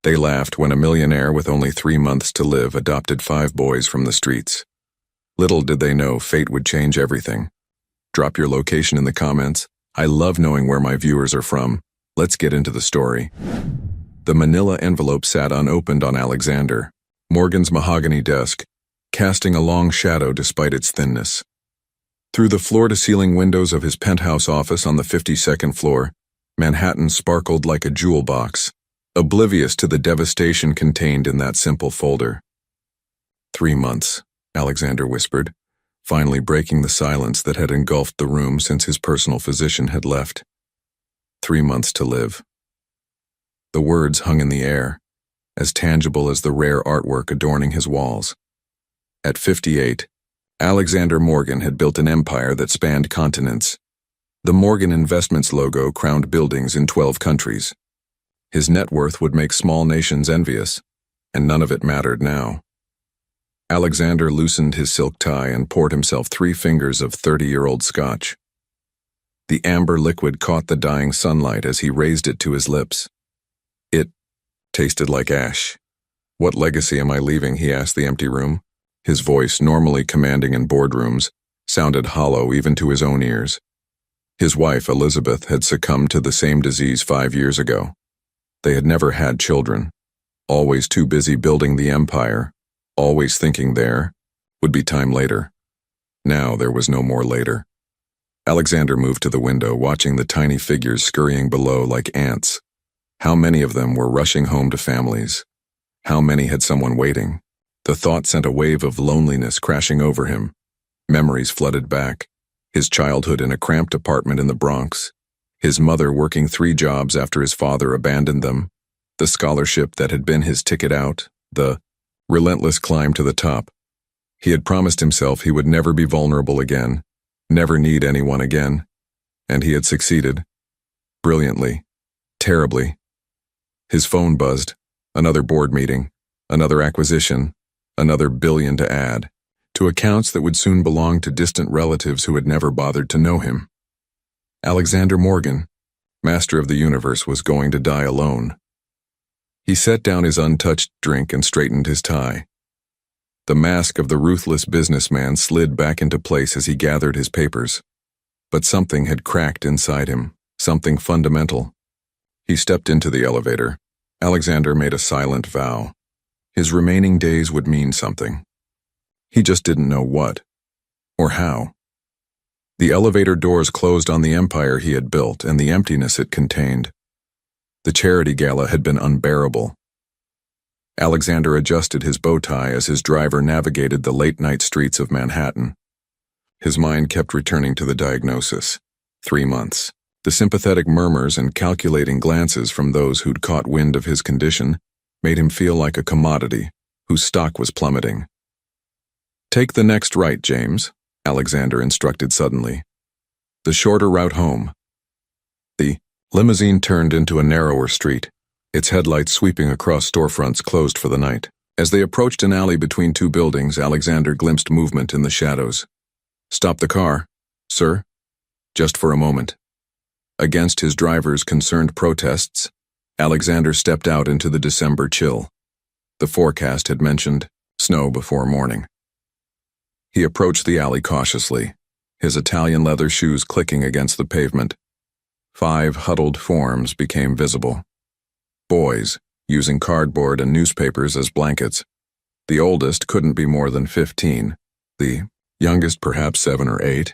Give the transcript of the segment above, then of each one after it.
They laughed when a millionaire with only 3 months to live adopted 5 boys from the streets. Little did they know fate would change everything. Drop your location in the comments. I love knowing where my viewers are from. Let's get into the story. The manila envelope sat unopened on Alexander Morgan's mahogany desk, casting a long shadow despite its thinness. Through the floor-to-ceiling windows of his penthouse office on the 52nd floor, Manhattan sparkled like a jewel box, oblivious to the devastation contained in that simple folder. 3 months, Alexander whispered, finally breaking the silence that had engulfed the room since his personal physician had left. 3 months to live. The words hung in the air, as tangible as the rare artwork adorning his walls. At 58, Alexander Morgan had built an empire that spanned continents. The Morgan Investments logo crowned buildings in 12 countries. His net worth would make small nations envious, and none of it mattered now. Alexander loosened his silk tie and poured himself 3 fingers of 30-year-old scotch. The amber liquid caught the dying sunlight as he raised it to his lips. It tasted like ash. "What legacy am I leaving?" he asked the empty room. His voice, normally commanding in boardrooms, sounded hollow even to his own ears. His wife, Elizabeth, had succumbed to the same disease 5 years ago. They had never had children, always too busy building the empire, always thinking there would be time later. Now there was no more later. Alexander moved to the window, watching the tiny figures scurrying below like ants. How many of them were rushing home to families? How many had someone waiting? The thought sent a wave of loneliness crashing over him. Memories flooded back. His childhood in a cramped apartment in the Bronx. His mother working 3 jobs after his father abandoned them. The scholarship that had been his ticket out. The relentless climb to the top. He had promised himself he would never be vulnerable again, never need anyone again. And he had succeeded. Brilliantly. Terribly. His phone buzzed. Another board meeting. Another acquisition. Another billion to add. To accounts that would soon belong to distant relatives who had never bothered to know him. Alexander Morgan, master of the universe, was going to die alone. He set down his untouched drink and straightened his tie. The mask of the ruthless businessman slid back into place as he gathered his papers. But something had cracked inside him, something fundamental. He stepped into the elevator. Alexander made a silent vow. His remaining days would mean something. He just didn't know what, or how. The elevator doors closed on the empire he had built and the emptiness it contained. The charity gala had been unbearable. Alexander adjusted his bow tie as his driver navigated the late-night streets of Manhattan. His mind kept returning to the diagnosis. 3 months. The sympathetic murmurs and calculating glances from those who'd caught wind of his condition made him feel like a commodity whose stock was plummeting. "Take the next right, James," Alexander instructed suddenly. "The shorter route home." The limousine turned into a narrower street, its headlights sweeping across storefronts closed for the night. As they approached an alley between 2 buildings, Alexander glimpsed movement in the shadows. "Stop the car, sir." Just for a moment. Against his driver's concerned protests, Alexander stepped out into the December chill. The forecast had mentioned snow before morning. He approached the alley cautiously, his Italian leather shoes clicking against the pavement. 5 huddled forms became visible. Boys, using cardboard and newspapers as blankets. The oldest couldn't be more than 15, the youngest perhaps 7 or 8.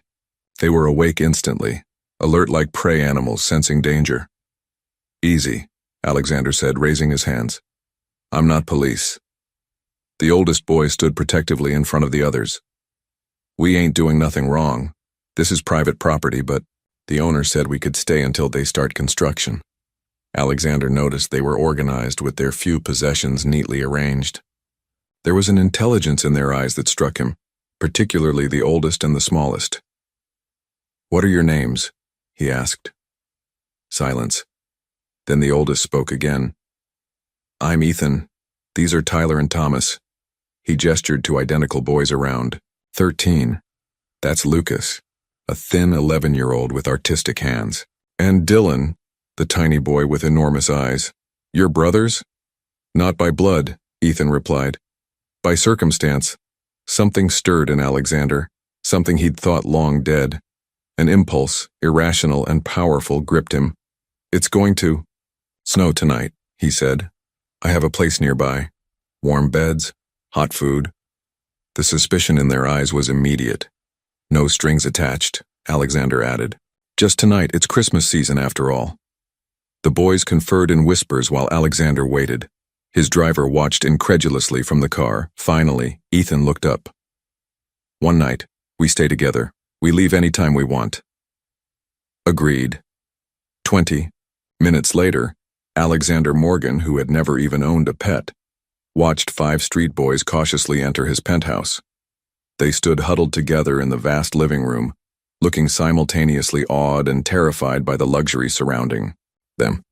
They were awake instantly, alert like prey animals sensing danger. "Easy," Alexander said, raising his hands. "I'm not police." The oldest boy stood protectively in front of the others. "We ain't doing nothing wrong. This is private property, but the owner said we could stay until they start construction." Alexander noticed they were organized with their few possessions neatly arranged. There was an intelligence in their eyes that struck him, particularly the oldest and the smallest. "What are your names?" he asked. Silence. Then the oldest spoke again. "I'm Ethan. These are Tyler and Thomas." He gestured to identical boys around. 13. That's Lucas, a thin 11-year-old with artistic hands. "And Dylan," the tiny boy with enormous eyes. "Your brothers?" Not by blood, Ethan replied. By circumstance. Something stirred in Alexander, something he'd thought long dead. An impulse, irrational and powerful, gripped him. It's going to snow tonight, he said. I have a place nearby. Warm beds, hot food. The suspicion in their eyes was immediate. No strings attached, Alexander added. Just tonight, it's Christmas season after all. The boys conferred in whispers while Alexander waited. His driver watched incredulously from the car. Finally, Ethan looked up. One night, we stay together. We leave any time we want. Agreed. 20 minutes later, Alexander Morgan, who had never even owned a pet, watched 5 street boys cautiously enter his penthouse. They stood huddled together in the vast living room, looking simultaneously awed and terrified by the luxury surrounding them.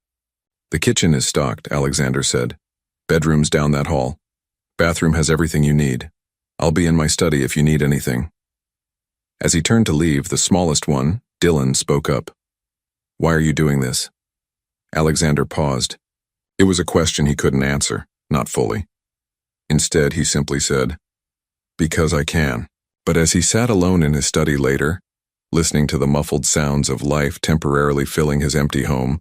The kitchen is stocked, Alexander said. Bedroom's down that hall. Bathroom has everything you need. I'll be in my study if you need anything. As he turned to leave, the smallest one, Dylan, spoke up. Why are you doing this? Alexander paused. It was a question he couldn't answer, not fully. Instead, he simply said, because I can. But as he sat alone in his study later, listening to the muffled sounds of life temporarily filling his empty home,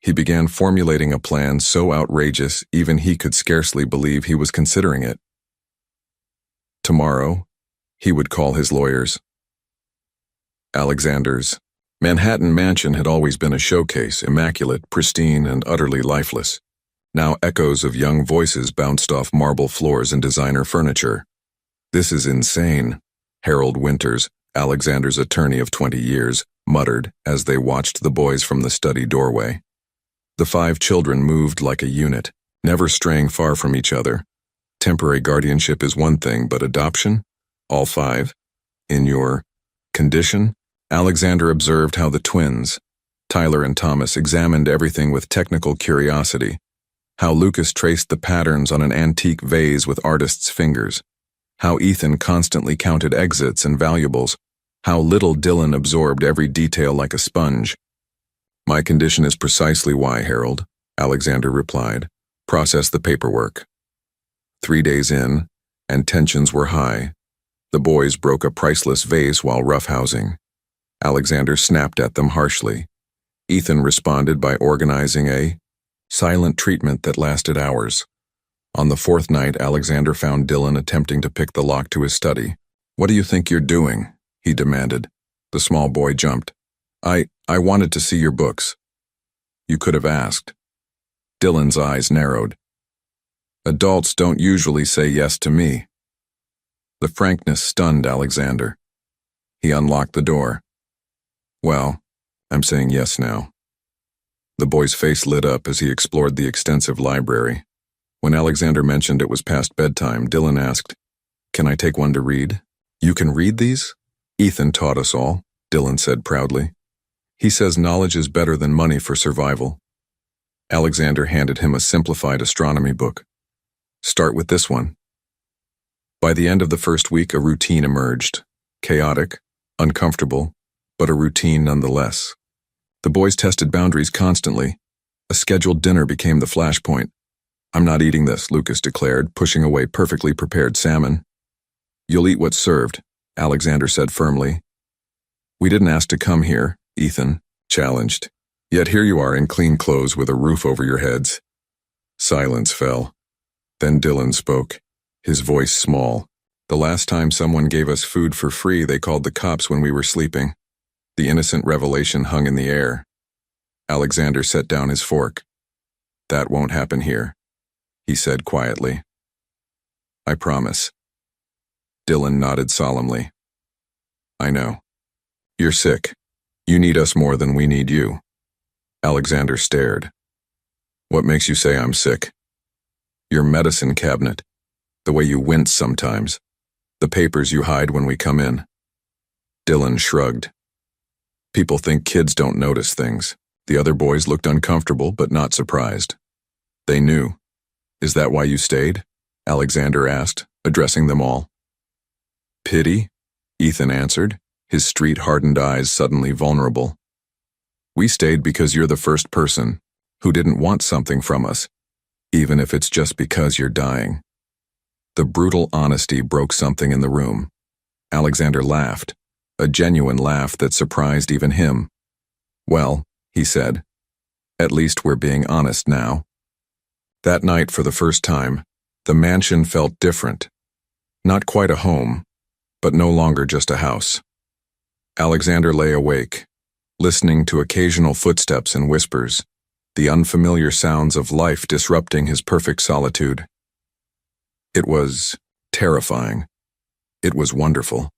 he began formulating a plan so outrageous even he could scarcely believe he was considering it. Tomorrow, he would call his lawyers. Alexander's Manhattan mansion had always been a showcase, immaculate, pristine, and utterly lifeless. Now echoes of young voices bounced off marble floors and designer furniture. This is insane, Harold Winters, Alexander's attorney of 20 years, muttered as they watched the boys from the study doorway. The 5 children moved like a unit, never straying far from each other. Temporary guardianship is one thing, but adoption? All 5? In your condition? Alexander observed how the twins, Tyler and Thomas, examined everything with technical curiosity, how Lucas traced the patterns on an antique vase with artist's fingers, how Ethan constantly counted exits and valuables, how little Dylan absorbed every detail like a sponge. My condition is precisely why, Harold, Alexander replied. Process the paperwork. 3 days in, and tensions were high. The boys broke a priceless vase while roughhousing. Alexander snapped at them harshly. Ethan responded by organizing a silent treatment that lasted hours. On the 4th night, Alexander found Dylan attempting to pick the lock to his study. What do you think you're doing? He demanded. The small boy jumped. I wanted to see your books. You could have asked. Dylan's eyes narrowed. Adults don't usually say yes to me. The frankness stunned Alexander. He unlocked the door. Well, I'm saying yes now. The boy's face lit up as he explored the extensive library. When Alexander mentioned it was past bedtime, Dylan asked, Can I take one to read? You can read these? Ethan taught us all, Dylan said proudly. He says knowledge is better than money for survival. Alexander handed him a simplified astronomy book. Start with this one. By the end of the first week, a routine emerged. Chaotic, uncomfortable, but a routine nonetheless. The boys tested boundaries constantly. A scheduled dinner became the flashpoint. I'm not eating this, Lucas declared, pushing away perfectly prepared salmon. You'll eat what's served, Alexander said firmly. We didn't ask to come here, Ethan challenged. Yet here you are in clean clothes with a roof over your heads. Silence fell. Then Dylan spoke, his voice small. The last time someone gave us food for free, they called the cops when we were sleeping. The innocent revelation hung in the air. Alexander set down his fork. That won't happen here, he said quietly. I promise. Dylan nodded solemnly. I know. You're sick. You need us more than we need you. Alexander stared. What makes you say I'm sick? Your medicine cabinet. The way you wince sometimes. The papers you hide when we come in. Dylan shrugged. People think kids don't notice things. The other boys looked uncomfortable but not surprised. They knew. Is that why you stayed? Alexander asked, addressing them all. Pity? Ethan answered, his street-hardened eyes suddenly vulnerable. We stayed because you're the first person who didn't want something from us. even if it's just because you're dying. The brutal honesty broke something in the room. Alexander laughed, a genuine laugh that surprised even him. "Well," he said, "at least we're being honest now." That night, for the first time, the mansion felt different. Not quite a home, but no longer just a house. Alexander lay awake, listening to occasional footsteps and whispers, the unfamiliar sounds of life disrupting his perfect solitude. It was terrifying. It was wonderful.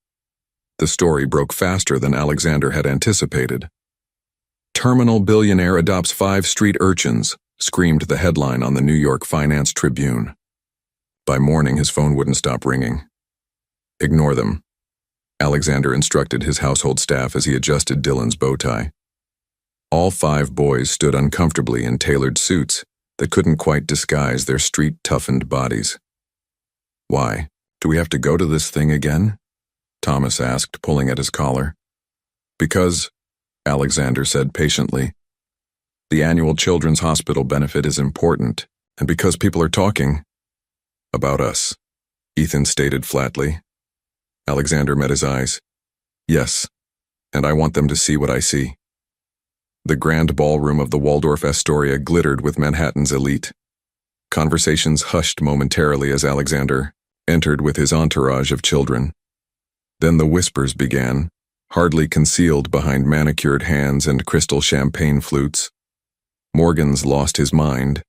The story broke faster than Alexander had anticipated. "Terminal billionaire adopts 5 street urchins," screamed the headline on the New York Finance Tribune. By morning, his phone wouldn't stop ringing. "Ignore them," Alexander instructed his household staff as he adjusted Dylan's bow tie. All 5 boys stood uncomfortably in tailored suits that couldn't quite disguise their street-toughened bodies. "Why? Do we have to go to this thing again?" Thomas asked, pulling at his collar. "Because," Alexander said patiently, "the annual Children's Hospital benefit is important, and because people are talking about us," Ethan stated flatly. Alexander met his eyes. "Yes, and I want them to see what I see." The grand ballroom of the Waldorf Astoria glittered with Manhattan's elite. Conversations hushed momentarily as Alexander entered with his entourage of children. Then the whispers began, hardly concealed behind manicured hands and crystal champagne flutes. Morgan's lost his mind.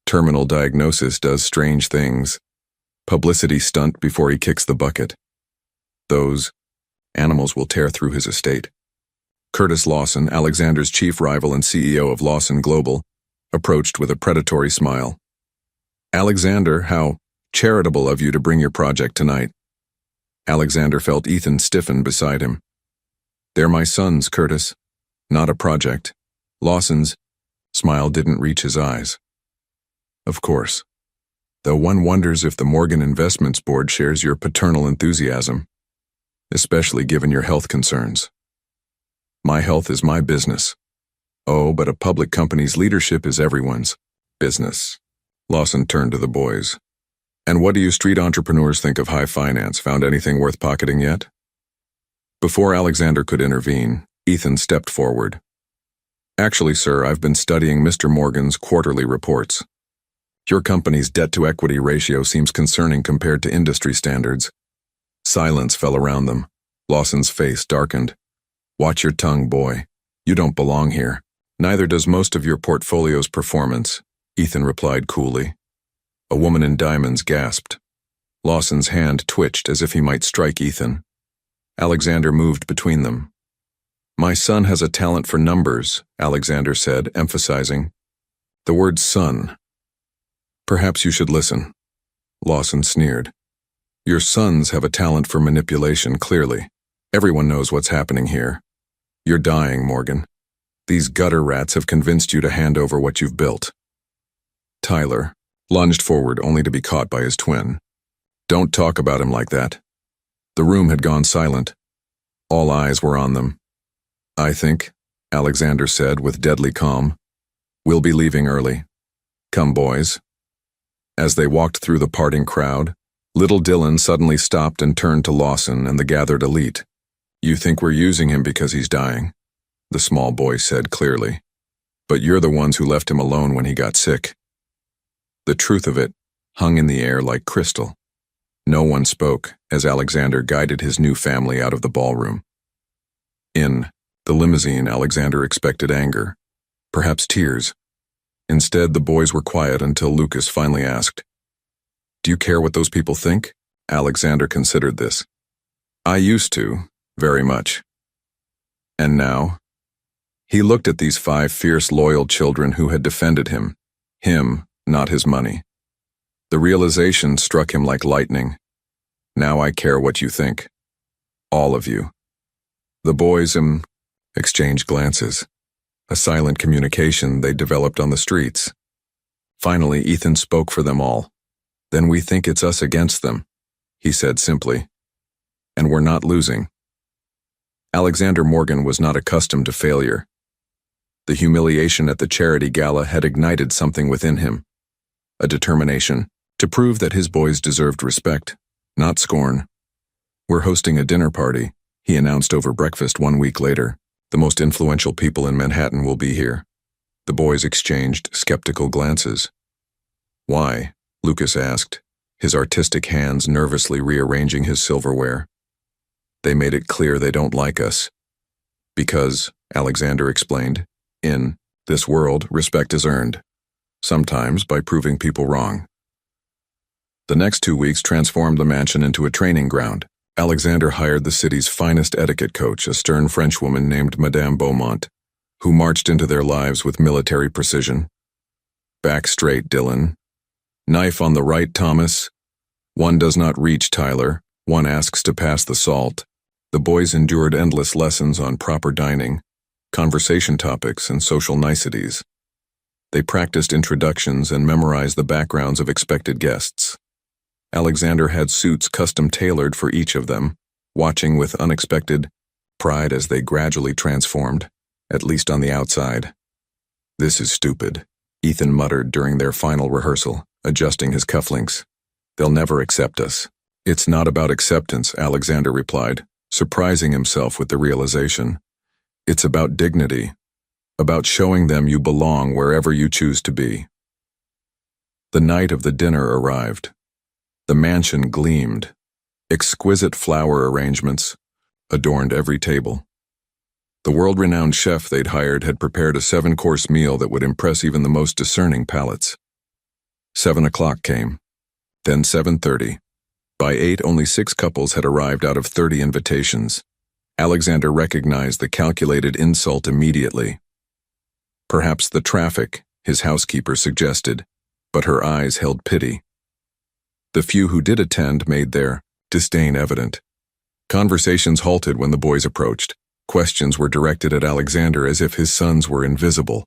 Terminal diagnosis does strange things. Publicity stunt before he kicks the bucket. Those animals will tear through his estate. Curtis Lawson, Alexander's chief rival and CEO of Lawson Global, approached with a predatory smile. "Alexander, how charitable of you to bring your project tonight." Alexander felt Ethan stiffen beside him. "They're my sons, Curtis. Not a project." Lawson's smile didn't reach his eyes. "Of course. Though one wonders if the Morgan Investments Board shares your paternal enthusiasm, especially given your health concerns." "My health is my business." "Oh, but a public company's leadership is everyone's business." Lawson turned to the boys. "And what do you street entrepreneurs think of high finance? Found anything worth pocketing yet?" Before Alexander could intervene, Ethan stepped forward. "Actually, sir, I've been studying Mr. Morgan's quarterly reports. Your company's debt-to-equity ratio seems concerning compared to industry standards." Silence fell around them. Lawson's face darkened. "Watch your tongue, boy. You don't belong here. Neither does most of your portfolio's performance," Ethan replied coolly. A woman in diamonds gasped. Lawson's hand twitched as if he might strike Ethan. Alexander moved between them. "My son has a talent for numbers," Alexander said, emphasizing the word son. "Perhaps you should listen." Lawson sneered. "Your sons have a talent for manipulation, clearly. Everyone knows what's happening here. You're dying, Morgan. These gutter rats have convinced you to hand over what you've built." Tyler lunged forward only to be caught by his twin. "Don't talk about him like that." The room had gone silent. All eyes were on them. "I think," Alexander said with deadly calm, "we'll be leaving early. Come, boys." As they walked through the parting crowd, little Dylan suddenly stopped and turned to Lawson and the gathered elite. "You think we're using him because he's dying," the small boy said clearly. "But you're the ones who left him alone when he got sick." The truth of it hung in the air like crystal. No one spoke as Alexander guided his new family out of the ballroom. In the limousine, Alexander expected anger, perhaps tears. Instead, the boys were quiet until Lucas finally asked, "Do you care what those people think?" Alexander considered this. "I used to, very much." "And now?" He looked at these 5 fierce, loyal children who had defended him, not his money. The realization struck him like lightning. "Now I care what you think. All of you." The boys exchanged glances, a silent communication they developed on the streets. Finally, Ethan spoke for them all. "Then we think it's us against them," he said simply. "And we're not losing." Alexander Morgan was not accustomed to failure. The humiliation at the charity gala had ignited something within him. a determination to prove that his boys deserved respect, not scorn. "We're hosting a dinner party," he announced over breakfast 1 week later. "The most influential people in Manhattan will be here." The boys exchanged skeptical glances. "Why?" Lucas asked, his artistic hands nervously rearranging his silverware. "They made it clear they don't like us." "Because," Alexander explained, "in this world, respect is earned. Sometimes by proving people wrong." The next 2 weeks transformed the mansion into a training ground. Alexander hired the city's finest etiquette coach, a stern Frenchwoman named Madame Beaumont, who marched into their lives with military precision. "Back straight, Dylan. Knife on the right, Thomas. One does not reach, Tyler. One asks to pass the salt." The boys endured endless lessons on proper dining, conversation topics, and social niceties. They practiced introductions and memorized the backgrounds of expected guests. Alexander had suits custom-tailored for each of them, watching with unexpected pride as they gradually transformed, at least on the outside. "This is stupid," Ethan muttered during their final rehearsal, adjusting his cufflinks. "They'll never accept us." "It's not about acceptance," Alexander replied, surprising himself with the realization. "It's about dignity, about showing them you belong wherever you choose to be." The night of the dinner arrived. The mansion gleamed. Exquisite flower arrangements adorned every table. The world-renowned chef they'd hired had prepared a 7-course meal that would impress even the most discerning palates. 7 o'clock came, then 7:30. By 8, only 6 couples had arrived out of 30 invitations. Alexander recognized the calculated insult immediately. "Perhaps the traffic," his housekeeper suggested, but her eyes held pity. The few who did attend made their disdain evident. Conversations halted when the boys approached. Questions were directed at Alexander as if his sons were invisible.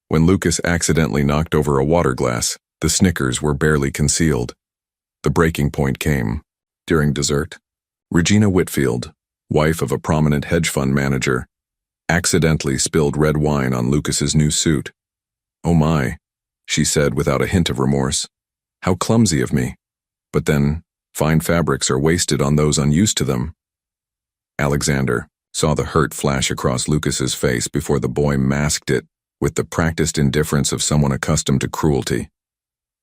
When Lucas accidentally knocked over a water glass, the snickers were barely concealed. The breaking point came during dessert. Regina Whitfield, wife of a prominent hedge fund manager, accidentally spilled red wine on Lucas's new suit. "Oh my," she said without a hint of remorse. "How clumsy of me. But then, fine fabrics are wasted on those unused to them." Alexander saw the hurt flash across Lucas's face before the boy masked it with the practiced indifference of someone accustomed to cruelty.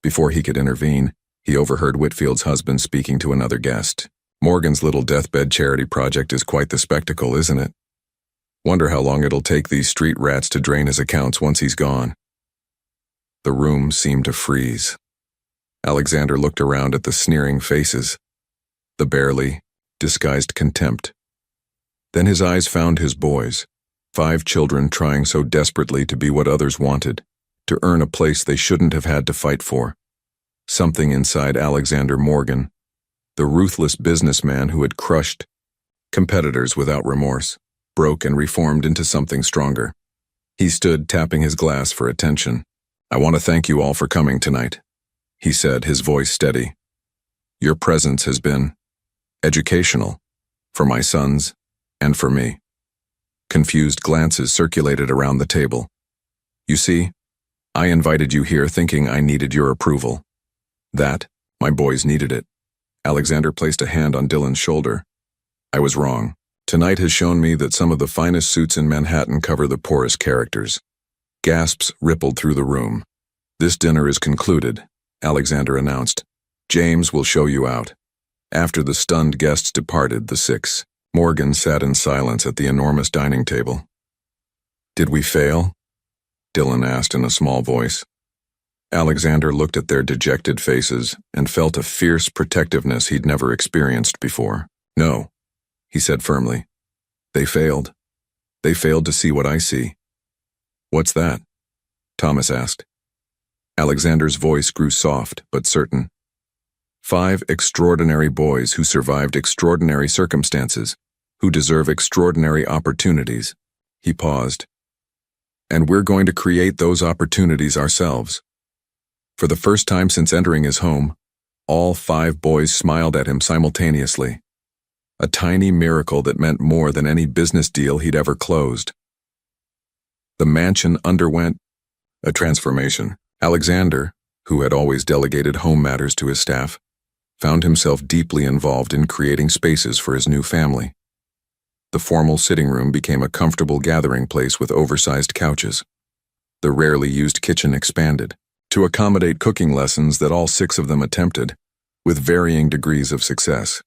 Before he could intervene, he overheard Whitfield's husband speaking to another guest. "Morgan's little deathbed charity project is quite the spectacle, isn't it? Wonder how long it'll take these street rats to drain his accounts once he's gone." The room seemed to freeze. Alexander looked around at the sneering faces, the barely disguised contempt. Then his eyes found his boys, 5 children trying so desperately to be what others wanted, to earn a place they shouldn't have had to fight for. Something inside Alexander Morgan, the ruthless businessman who had crushed competitors without remorse, broke and reformed into something stronger. He stood tapping his glass for attention. "I want to thank you all for coming tonight," he said, his voice steady. "Your presence has been educational, for my sons and for me." Confused glances circulated around the table. "You see, I invited you here thinking I needed your approval. That, my boys needed it." Alexander placed a hand on Dylan's shoulder. "I was wrong. Tonight has shown me that some of the finest suits in Manhattan cover the poorest characters." Gasps rippled through the room. "This dinner is concluded," Alexander announced. "James will show you out." After the stunned guests departed, the 6, Morgan sat in silence at the enormous dining table. "Did we fail?" Dylan asked in a small voice. Alexander looked at their dejected faces and felt a fierce protectiveness he'd never experienced before. "No," he said firmly. "They failed. They failed to see what I see." "What's that?" Thomas asked. Alexander's voice grew soft but certain. 5 extraordinary boys who survived extraordinary circumstances, who deserve extraordinary opportunities. He paused. "And we're going to create those opportunities ourselves." For the first time since entering his home, all 5 boys smiled at him simultaneously. A tiny miracle that meant more than any business deal he'd ever closed. The mansion underwent a transformation. Alexander, who had always delegated home matters to his staff, found himself deeply involved in creating spaces for his new family. The formal sitting room became a comfortable gathering place with oversized couches. The rarely used kitchen expanded to accommodate cooking lessons that all 6 of them attempted, with varying degrees of success.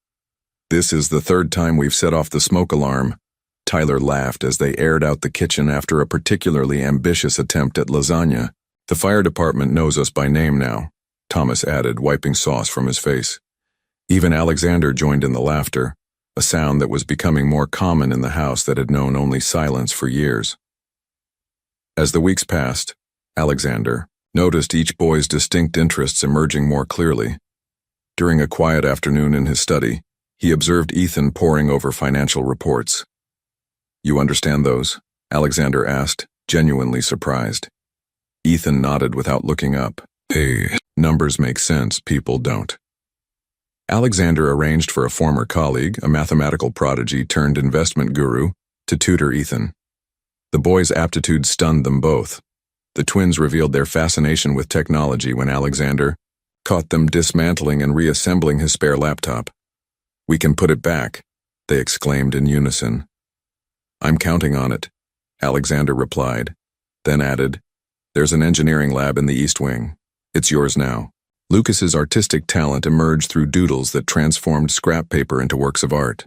"This is the 3rd time we've set off the smoke alarm," Tyler laughed as they aired out the kitchen after a particularly ambitious attempt at lasagna. "The fire department knows us by name now," Thomas added, wiping sauce from his face. Even Alexander joined in the laughter, a sound that was becoming more common in the house that had known only silence for years. As the weeks passed, Alexander noticed each boy's distinct interests emerging more clearly. During a quiet afternoon in his study, he observed Ethan poring over financial reports. "You understand those?" Alexander asked, genuinely surprised. Ethan nodded without looking up. "Hey, numbers make sense, people don't." Alexander arranged for a former colleague, a mathematical prodigy turned investment guru, to tutor Ethan. The boy's aptitude stunned them both. The twins revealed their fascination with technology when Alexander caught them dismantling and reassembling his spare laptop. "We can put it back," they exclaimed in unison. "I'm counting on it," Alexander replied, then added, "There's an engineering lab in the East Wing. It's yours now." Lucas's artistic talent emerged through doodles that transformed scrap paper into works of art.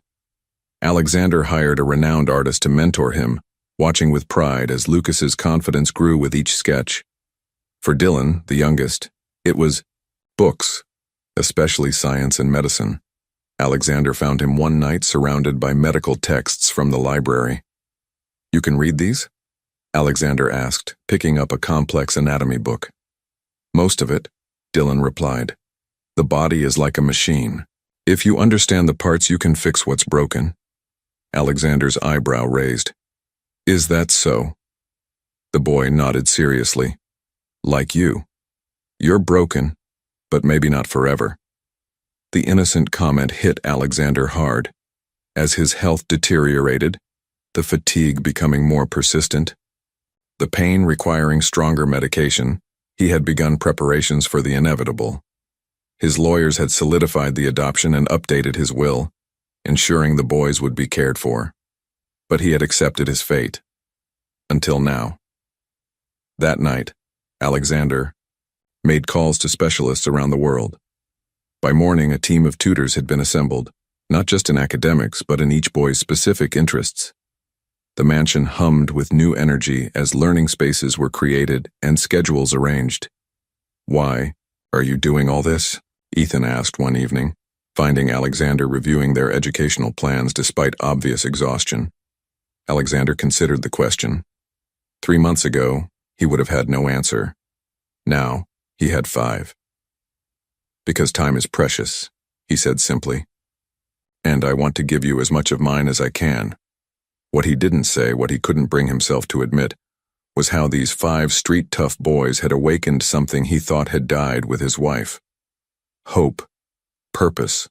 Alexander hired a renowned artist to mentor him, watching with pride as Lucas's confidence grew with each sketch. For Dylan, the youngest, it was books, especially science and medicine. Alexander found him one night surrounded by medical texts from the library. "You can read these?" Alexander asked, picking up a complex anatomy book. "Most of it," Dylan replied. "The body is like a machine. If you understand the parts, you can fix what's broken." Alexander's eyebrow raised. "Is that so?" The boy nodded seriously. "Like you. You're broken, but maybe not forever." The innocent comment hit Alexander hard. As his health deteriorated, the fatigue becoming more persistent, the pain requiring stronger medication, he had begun preparations for the inevitable. His lawyers had solidified the adoption and updated his will, ensuring the boys would be cared for. But he had accepted his fate. Until now. That night, Alexander made calls to specialists around the world. By morning, a team of tutors had been assembled, not just in academics, but in each boy's specific interests. The mansion hummed with new energy as learning spaces were created and schedules arranged. "Why are you doing all this?" Ethan asked one evening, finding Alexander reviewing their educational plans despite obvious exhaustion. Alexander considered the question. 3 months ago, he would have had no answer. Now, he had 5. "Because time is precious," he said simply. "And I want to give you as much of mine as I can." What he didn't say, what he couldn't bring himself to admit, was how these 5 street-tough boys had awakened something he thought had died with his wife. Hope, purpose,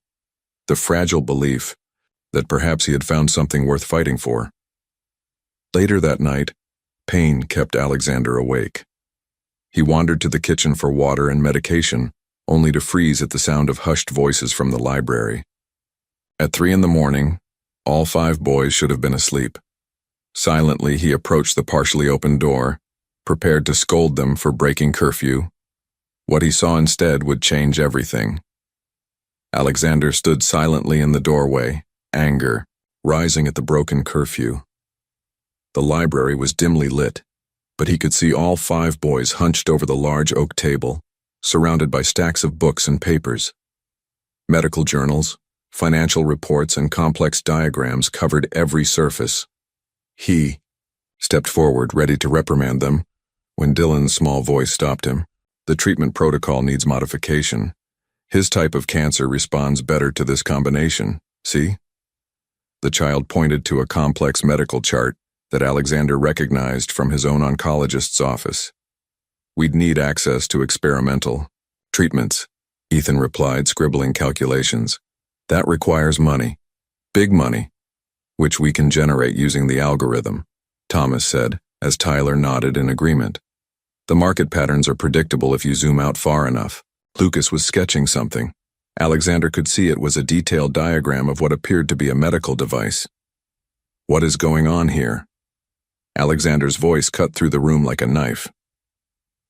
the fragile belief that perhaps he had found something worth fighting for. Later that night, pain kept Alexander awake. He wandered to the kitchen for water and medication, only to freeze at the sound of hushed voices from the library. At 3 in the morning, all 5 boys should have been asleep. Silently, he approached the partially open door, prepared to scold them for breaking curfew. What he saw instead would change everything. Alexander stood silently in the doorway, anger rising at the broken curfew. The library was dimly lit, but he could see all 5 boys hunched over the large oak table, surrounded by stacks of books and papers. Medical journals, financial reports, and complex diagrams covered every surface. He stepped forward, ready to reprimand them, when Dylan's small voice stopped him. "The treatment protocol needs modification. His type of cancer responds better to this combination, see?" The child pointed to a complex medical chart that Alexander recognized from his own oncologist's office. "We'd need access to experimental treatments," Ethan replied, scribbling calculations. "That requires money, big money, which we can generate using the algorithm," Thomas said, as Tyler nodded in agreement. The market patterns are predictable if you zoom out far enough. Lucas was sketching something. Alexander could see it was a detailed diagram of what appeared to be a medical device. What is going on here? Alexander's voice cut through the room like a knife.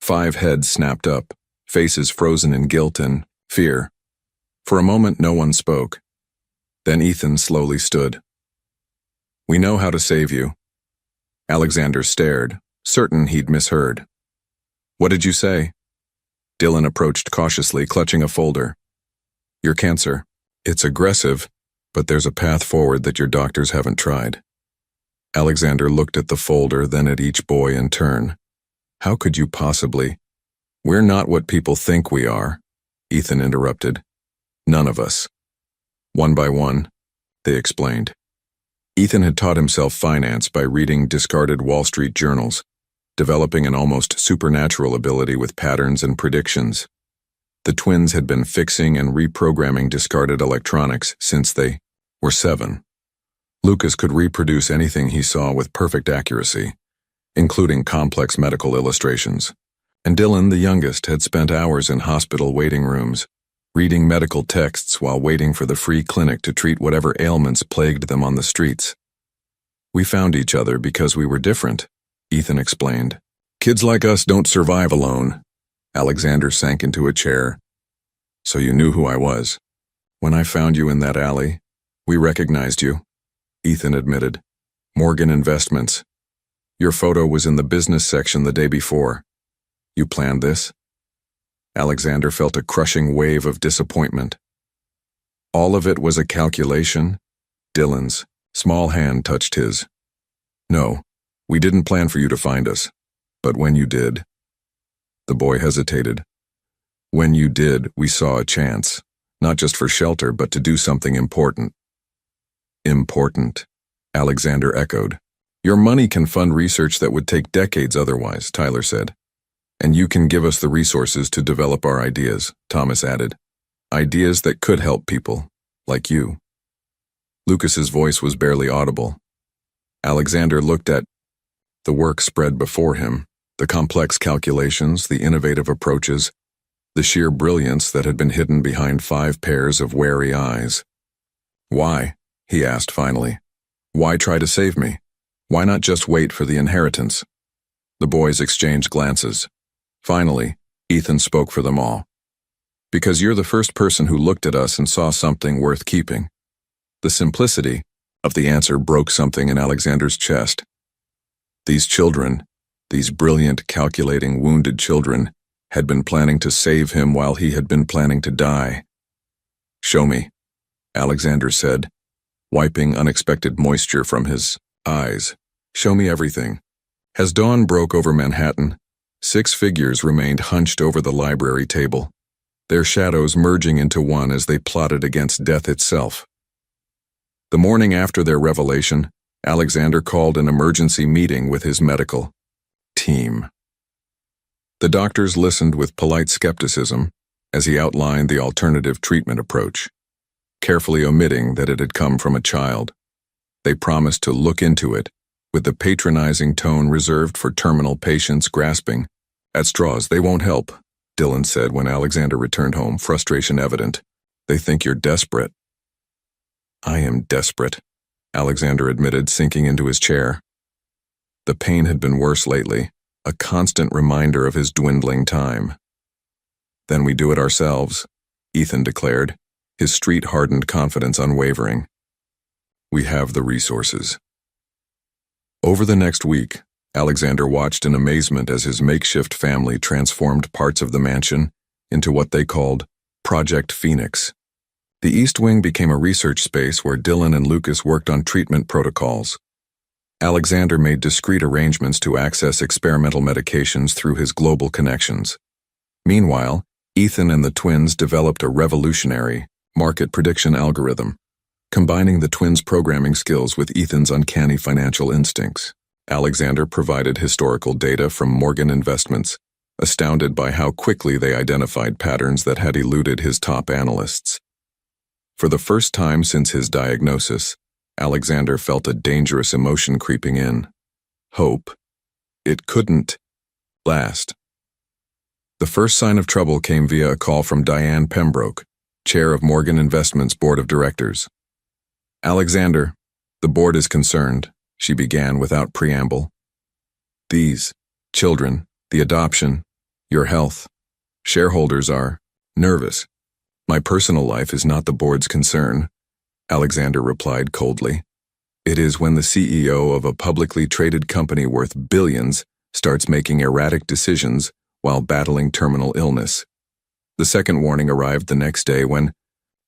5 heads snapped up, faces frozen in guilt and fear. For a moment, no one spoke. Then Ethan slowly stood. "We know how to save you." Alexander stared, certain he'd misheard. "What did you say?" Dylan approached cautiously, clutching a folder. "Your cancer. It's aggressive, but there's a path forward that your doctors haven't tried." Alexander looked at the folder, then at each boy in turn. "How could you possibly?" "We're not what people think we are," Ethan interrupted. "None of us." One by one, they explained. Ethan had taught himself finance by reading discarded Wall Street journals, developing an almost supernatural ability with patterns and predictions. The twins had been fixing and reprogramming discarded electronics since they were 7. Lucas could reproduce anything he saw with perfect accuracy, including complex medical illustrations. And Dylan, the youngest, had spent hours in hospital waiting rooms, reading medical texts while waiting for the free clinic to treat whatever ailments plagued them on the streets. "We found each other because we were different," Ethan explained. "Kids like us don't survive alone." Alexander sank into a chair. "So you knew who I was. When I found you in that alley, we recognized you," Ethan admitted. "Morgan Investments. Your photo was in the business section the day before. You planned this?" Alexander felt a crushing wave of disappointment. "All of it was a calculation?" Dylan's small hand touched his. "No, we didn't plan for you to find us. But when you did..." The boy hesitated. "When you did, we saw a chance, not just for shelter, but to do something important." "Important," Alexander echoed. "Your money can fund research that would take decades otherwise," Tyler said. "And you can give us the resources to develop our ideas," Thomas added. "Ideas that could help people, like you." Lucas's voice was barely audible. Alexander looked at the work spread before him, the complex calculations, the innovative approaches, the sheer brilliance that had been hidden behind 5 pairs of wary eyes. "Why?" he asked finally. "Why try to save me? Why not just wait for the inheritance?" The boys exchanged glances. Finally, Ethan spoke for them all. "Because you're the first person who looked at us and saw something worth keeping." The simplicity of the answer broke something in Alexander's chest. These children, these brilliant, calculating, wounded children, had been planning to save him while he had been planning to die. "Show me," Alexander said, wiping unexpected moisture from his eyes. "Show me everything." As dawn broke over Manhattan, 6 figures remained hunched over the library table, their shadows merging into one as they plotted against death itself. The morning after their revelation, Alexander called an emergency meeting with his medical team. The doctors listened with polite skepticism as he outlined the alternative treatment approach, carefully omitting that it had come from a child. They promised to look into it, with the patronizing tone reserved for terminal patients grasping at straws. "They won't help," Dylan said when Alexander returned home, frustration evident. "They think you're desperate." "I am desperate," Alexander admitted, sinking into his chair. The pain had been worse lately, a constant reminder of his dwindling time. "Then we do it ourselves," Ethan declared, his street-hardened confidence unwavering. "We have the resources." Over the next week, Alexander watched in amazement as his makeshift family transformed parts of the mansion into what they called Project Phoenix. The East Wing became a research space where Dylan and Lucas worked on treatment protocols. Alexander made discreet arrangements to access experimental medications through his global connections. Meanwhile, Ethan and the twins developed a revolutionary market prediction algorithm, combining the twins' programming skills with Ethan's uncanny financial instincts. Alexander provided historical data from Morgan Investments, astounded by how quickly they identified patterns that had eluded his top analysts. For the first time since his diagnosis, Alexander felt a dangerous emotion creeping in. Hope. It couldn't last. The first sign of trouble came via a call from Diane Pembroke, chair of Morgan Investments Board of Directors. "Alexander, the board is concerned," she began without preamble. "These children, the adoption, your health. Shareholders are nervous. My personal life is not the board's concern," Alexander replied coldly. "It is when the CEO of a publicly traded company worth billions starts making erratic decisions while battling terminal illness." The second warning arrived the next day when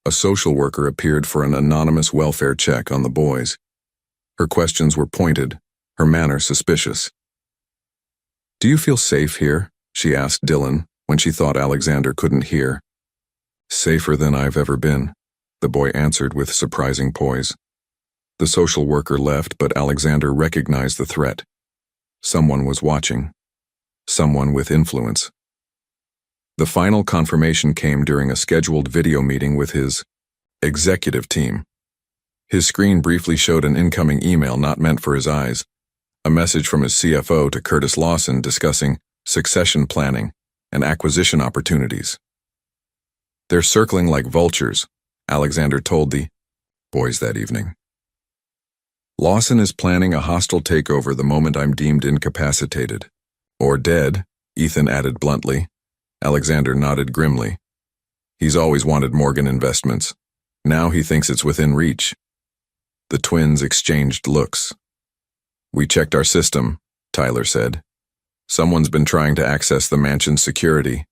a social worker appeared for an anonymous welfare check on the boys. Her questions were pointed, her manner suspicious. "Do you feel safe here?" she asked Dylan when she thought Alexander couldn't hear. "Safer than I've ever been," the boy answered with surprising poise. The social worker left, but Alexander recognized the threat. Someone was watching. Someone with influence. The final confirmation came during a scheduled video meeting with his executive team. His screen briefly showed an incoming email not meant for his eyes, a message from his CFO to Curtis Lawson discussing succession planning and acquisition opportunities. "They're circling like vultures," Alexander told the boys that evening. "Lawson is planning a hostile takeover the moment I'm deemed incapacitated. Or dead," Ethan added bluntly. Alexander nodded grimly. He's always wanted Morgan Investments. Now he thinks it's within reach. The twins exchanged looks. "We checked our system," Tyler said. "Someone's been trying to access the mansion's security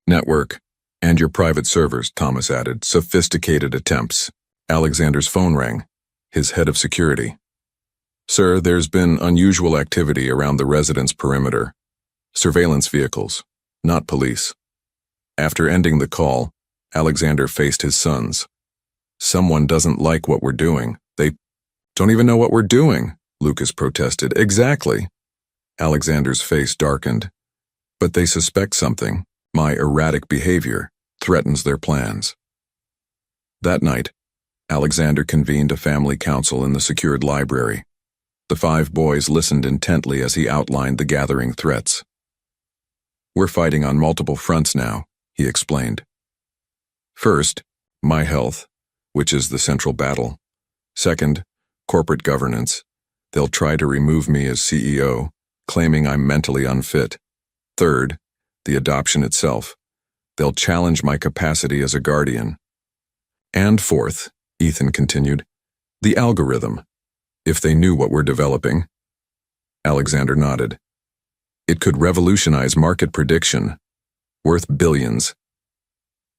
network and your private servers," Thomas added. "Sophisticated attempts." Alexander's phone rang, his head of security. "Sir, there's been unusual activity around the residence perimeter. Surveillance vehicles, not police." After ending the call, Alexander faced his sons. "Someone doesn't like what we're doing. They don't even know what we're doing," Lucas protested. "Exactly." Alexander's face darkened. "But they suspect something. My erratic behavior threatens their plans." That night, Alexander convened a family council in the secured library. The 5 boys listened intently as he outlined the gathering threats. "We're fighting on multiple fronts now," he explained. "First, my health, which is the central battle. Second, corporate governance. They'll try to remove me as CEO, claiming I'm mentally unfit. Third, the adoption itself. They'll challenge my capacity as a guardian. And fourth," Ethan continued, "the algorithm. If they knew what we're developing." Alexander nodded. "It could revolutionize market prediction, worth billions."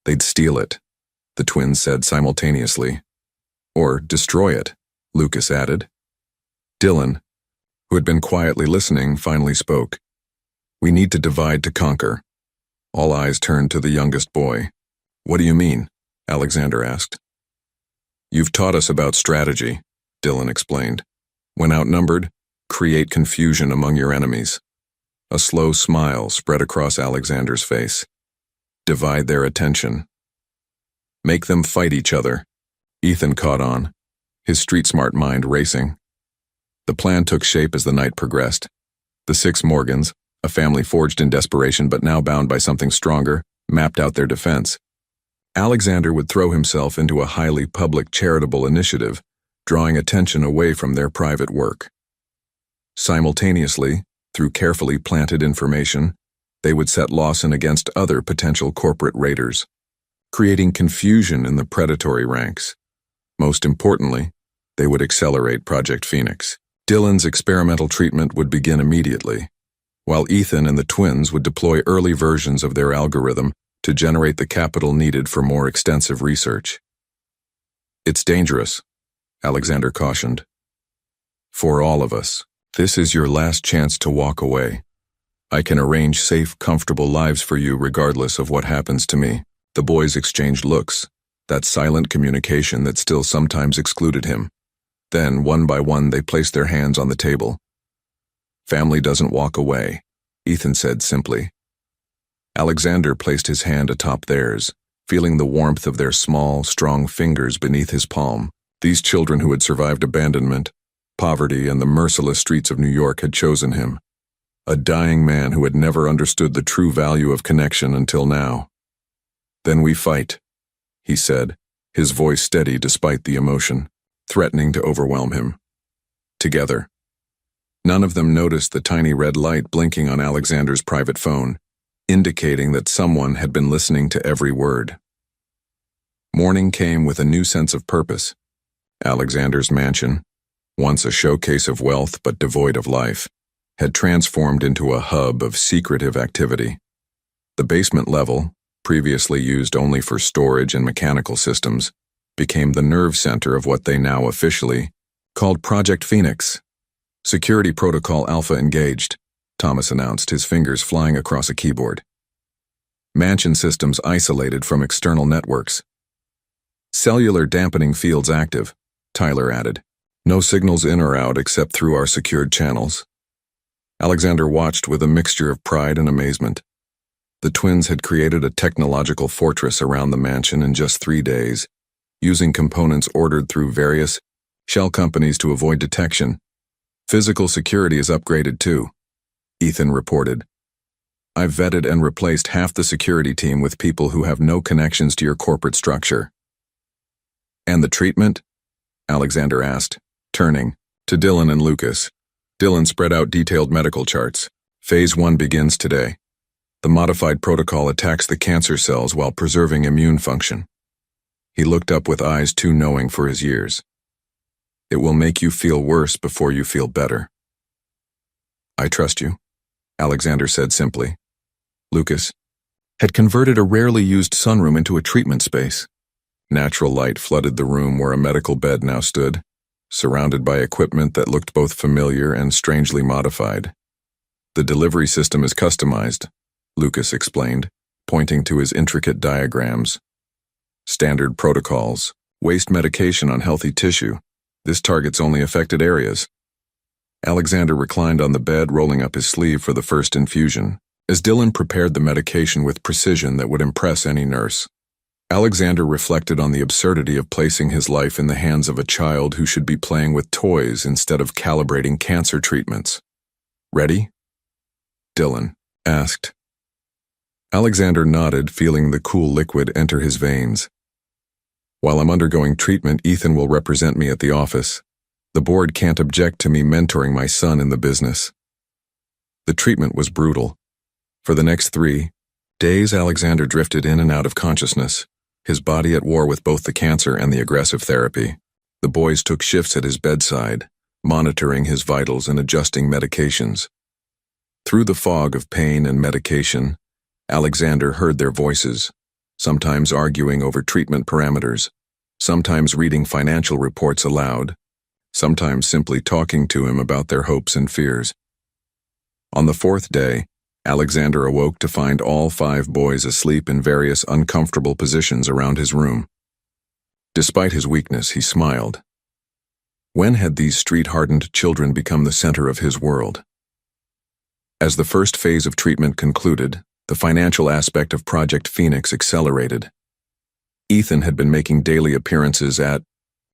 "They'd steal it," the twins said simultaneously. "Or destroy it," Lucas added. Dylan, who had been quietly listening, finally spoke. "We need to divide to conquer." All eyes turned to the youngest boy. "What do you mean?" Alexander asked. "You've taught us about strategy," Dylan explained. "When outnumbered, create confusion among your enemies." A slow smile spread across Alexander's face. "Divide their attention. Make them fight each other." Ethan caught on, his street-smart mind racing. The plan took shape as the night progressed. The 6 Morgans, a family forged in desperation but now bound by something stronger, mapped out their defense. Alexander would throw himself into a highly public charitable initiative, drawing attention away from their private work. Simultaneously, through carefully planted information, they would set Lawson against other potential corporate raiders, creating confusion in the predatory ranks. Most importantly, they would accelerate Project Phoenix. Dylan's experimental treatment would begin immediately, while Ethan and the twins would deploy early versions of their algorithm to generate the capital needed for more extensive research. "It's dangerous," Alexander cautioned. "For all of us, this is your last chance to walk away. I can arrange safe, comfortable lives for you regardless of what happens to me." The boys exchanged looks, that silent communication that still sometimes excluded him. Then, one by one, they placed their hands on the table. "Family doesn't walk away," Ethan said simply. Alexander placed his hand atop theirs, feeling the warmth of their small, strong fingers beneath his palm. These children who had survived abandonment, poverty, and the merciless streets of New York had chosen him. a dying man who had never understood the true value of connection until now. "Then we fight," he said, his voice steady despite the emotion, threatening to overwhelm him. Together. None of them noticed the tiny red light blinking on Alexander's private phone, indicating that someone had been listening to every word. Morning came with a new sense of purpose. Alexander's mansion, once a showcase of wealth but devoid of life, had transformed into a hub of secretive activity. The basement level, previously used only for storage and mechanical systems, became the nerve center of what they now officially called Project Phoenix. "Security Protocol Alpha engaged," Thomas announced, his fingers flying across a keyboard. "Mansion systems isolated from external networks. Cellular dampening fields active," Tyler added. "No signals in or out except through our secured channels." Alexander watched with a mixture of pride and amazement. The twins had created a technological fortress around the mansion in just 3 days, using components ordered through various shell companies to avoid detection. "Physical security is upgraded too," Ethan reported. "I've vetted and replaced half the security team with people who have no connections to your corporate structure." "And the treatment?" Alexander asked, turning to Dylan and Lucas. Dylan spread out detailed medical charts. "Phase 1 begins today. The modified protocol attacks the cancer cells while preserving immune function." He looked up with eyes too knowing for his years. "It will make you feel worse before you feel better." "I trust you," Alexander said simply. Lucas had converted a rarely used sunroom into a treatment space. Natural light flooded the room where a medical bed now stood, surrounded by equipment that looked both familiar and strangely modified. "The delivery system is customized," Lucas explained, pointing to his intricate diagrams. "Standard protocols, waste medication on healthy tissue. This targets only affected areas." Alexander reclined on the bed, rolling up his sleeve for the first infusion, as Dylan prepared the medication with precision that would impress any nurse. Alexander reflected on the absurdity of placing his life in the hands of a child who should be playing with toys instead of calibrating cancer treatments. "Ready?" Dylan asked. Alexander nodded, feeling the cool liquid enter his veins. "While I'm undergoing treatment, Ethan will represent me at the office. The board can't object to me mentoring my son in the business." The treatment was brutal. For the next 3 days, Alexander drifted in and out of consciousness, his body at war with both the cancer and the aggressive therapy. The boys took shifts at his bedside, monitoring his vitals and adjusting medications. Through the fog of pain and medication, Alexander heard their voices, sometimes arguing over treatment parameters, sometimes reading financial reports aloud, sometimes simply talking to him about their hopes and fears. On the 4th day, Alexander awoke to find all 5 boys asleep in various uncomfortable positions around his room. Despite his weakness, he smiled. When had these street-hardened children become the center of his world? As the first phase of treatment concluded, the financial aspect of Project Phoenix accelerated. Ethan had been making daily appearances at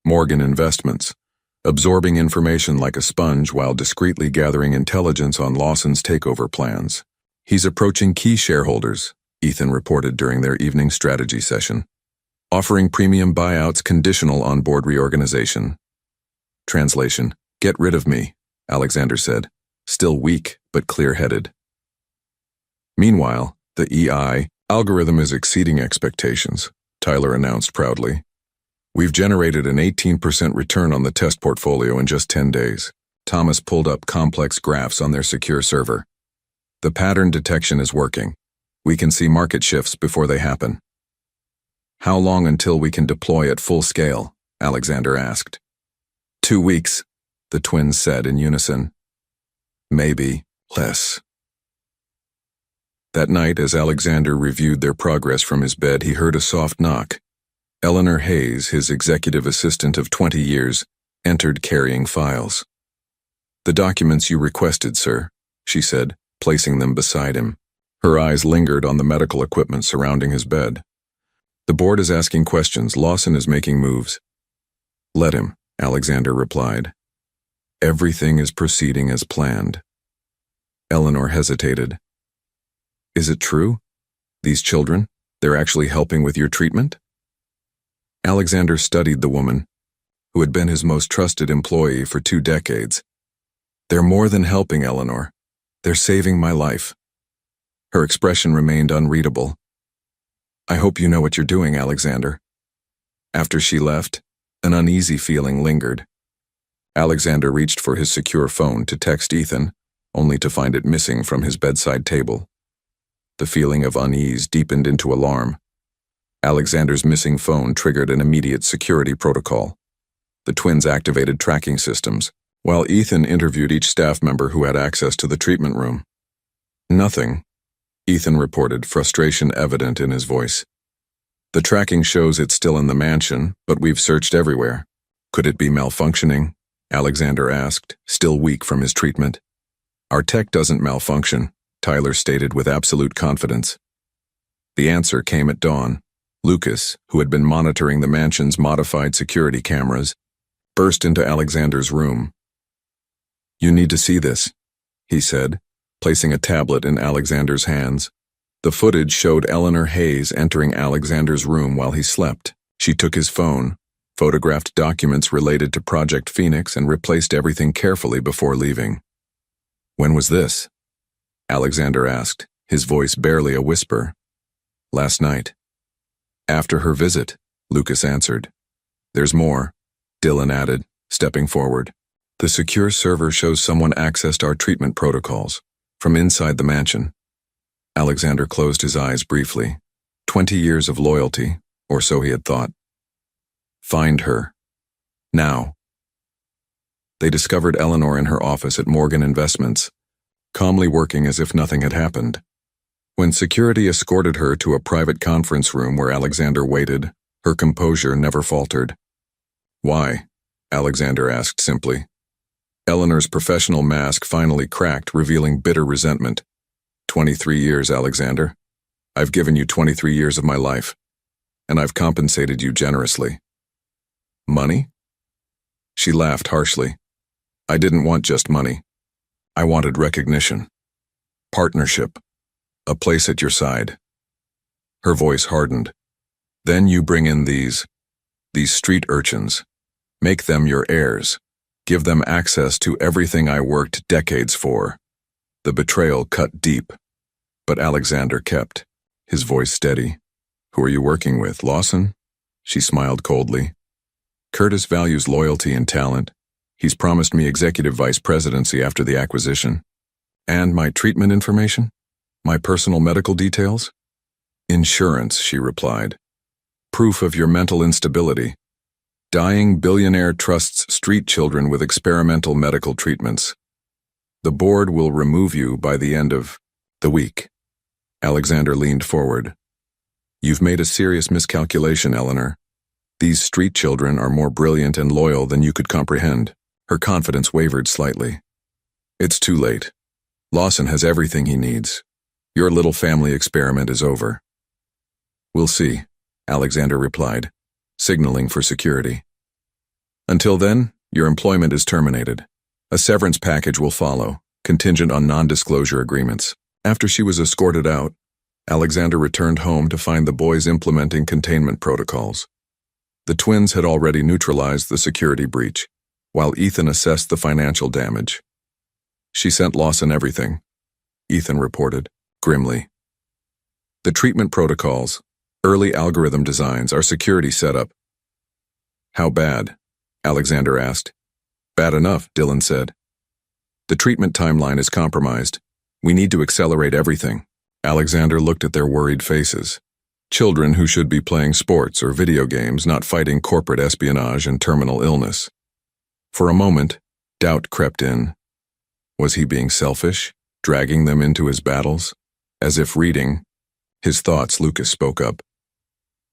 Morgan Investments, absorbing information like a sponge while discreetly gathering intelligence on Lawson's takeover plans. "He's approaching key shareholders," Ethan reported during their evening strategy session, "offering premium buyouts conditional on board reorganization." Translation: "Get rid of me," Alexander said, still weak but clear-headed. Meanwhile, the EI algorithm is exceeding expectations, Tyler announced proudly. "We've generated an 18% return on the test portfolio in just 10 days. Thomas pulled up complex graphs on their secure server. "The pattern detection is working. We can see market shifts before they happen." "How long until we can deploy at full scale?" Alexander asked. 2 weeks, the twins said in unison. "Maybe less." That night, as Alexander reviewed their progress from his bed, he heard a soft knock. Eleanor Hayes, his executive assistant of 20 years, entered carrying files. "The documents you requested, sir," she said, placing them beside him. Her eyes lingered on the medical equipment surrounding his bed. "The board is asking questions. Lawson is making moves." "Let him," Alexander replied. "Everything is proceeding as planned." Eleanor hesitated. Is it true? These children, they're actually helping with your treatment? Alexander studied the woman, who had been his most trusted employee for 2 decades. They're more than helping, Eleanor. They're saving my life. Her expression remained unreadable. I hope you know what you're doing, Alexander. After she left, an uneasy feeling lingered. Alexander reached for his secure phone to text Ethan, only to find it missing from his bedside table. The feeling of unease deepened into alarm. Alexander's missing phone triggered an immediate security protocol. The twins activated tracking systems, while Ethan interviewed each staff member who had access to the treatment room. Nothing, Ethan reported, frustration evident in his voice. The tracking shows it's still in the mansion, but we've searched everywhere. Could it be malfunctioning? Alexander asked, still weak from his treatment. Our tech doesn't malfunction, Tyler stated with absolute confidence. The answer came at dawn. Lucas, who had been monitoring the mansion's modified security cameras, burst into Alexander's room. You need to see this, he said, placing a tablet in Alexander's hands. The footage showed Eleanor Hayes entering Alexander's room while he slept. She took his phone, photographed documents related to Project Phoenix, and replaced everything carefully before leaving. When was this? Alexander asked, his voice barely a whisper. Last night. After her visit, Lucas answered. There's more, Dylan added, stepping forward. The secure server shows someone accessed our treatment protocols from inside the mansion. Alexander closed his eyes briefly. 20 years of loyalty, or so he had thought. Find her. Now. They discovered Eleanor in her office at Morgan Investments, calmly working as if nothing had happened. When security escorted her to a private conference room where Alexander waited, her composure never faltered. Why? Alexander asked simply. Eleanor's professional mask finally cracked, revealing bitter resentment. 23 years, Alexander. I've given you 23 years of my life, and I've compensated you generously. Money? She laughed harshly. I didn't want just money. I wanted recognition. Partnership. A place at your side. Her voice hardened. Then you bring in these street urchins. Make them your heirs. Give them access to everything I worked decades for. The betrayal cut deep. But Alexander kept, his voice steady. Who are you working with, Lawson? She smiled coldly. Curtis values loyalty and talent. He's promised me executive vice presidency after the acquisition. And my treatment information? My personal medical details? Insurance, she replied. Proof of your mental instability. Dying billionaire trusts street children with experimental medical treatments. The board will remove you by the end of the week. Alexander leaned forward. You've made a serious miscalculation, Eleanor. These street children are more brilliant and loyal than you could comprehend. Her confidence wavered slightly. It's too late. Lawson has everything he needs. Your little family experiment is over. We'll see, Alexander replied, signaling for security. Until then, your employment is terminated. A severance package will follow, contingent on non-disclosure agreements. After she was escorted out, Alexander returned home to find the boys implementing containment protocols. The twins had already neutralized the security breach, while Ethan assessed the financial damage. She sent Lawson everything, Ethan reported, grimly. The treatment protocols, early algorithm designs, our security setup. How bad? Alexander asked. Bad enough, Dylan said. The treatment timeline is compromised. We need to accelerate everything. Alexander looked at their worried faces. Children who should be playing sports or video games, not fighting corporate espionage and terminal illness. For a moment, doubt crept in. Was he being selfish, dragging them into his battles? As if reading his thoughts, Lucas spoke up.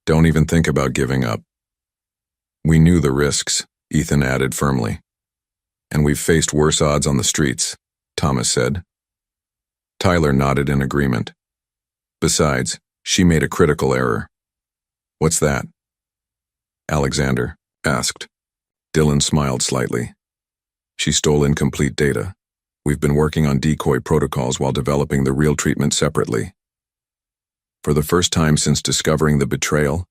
Don't even think about giving up. We knew the risks, Ethan added firmly. And we've faced worse odds on the streets, Thomas said. Tyler nodded in agreement. Besides, she made a critical error. What's that? Alexander asked. Dylan smiled slightly. She stole incomplete data. We've been working on decoy protocols while developing the real treatment separately. For the first time since discovering the betrayal,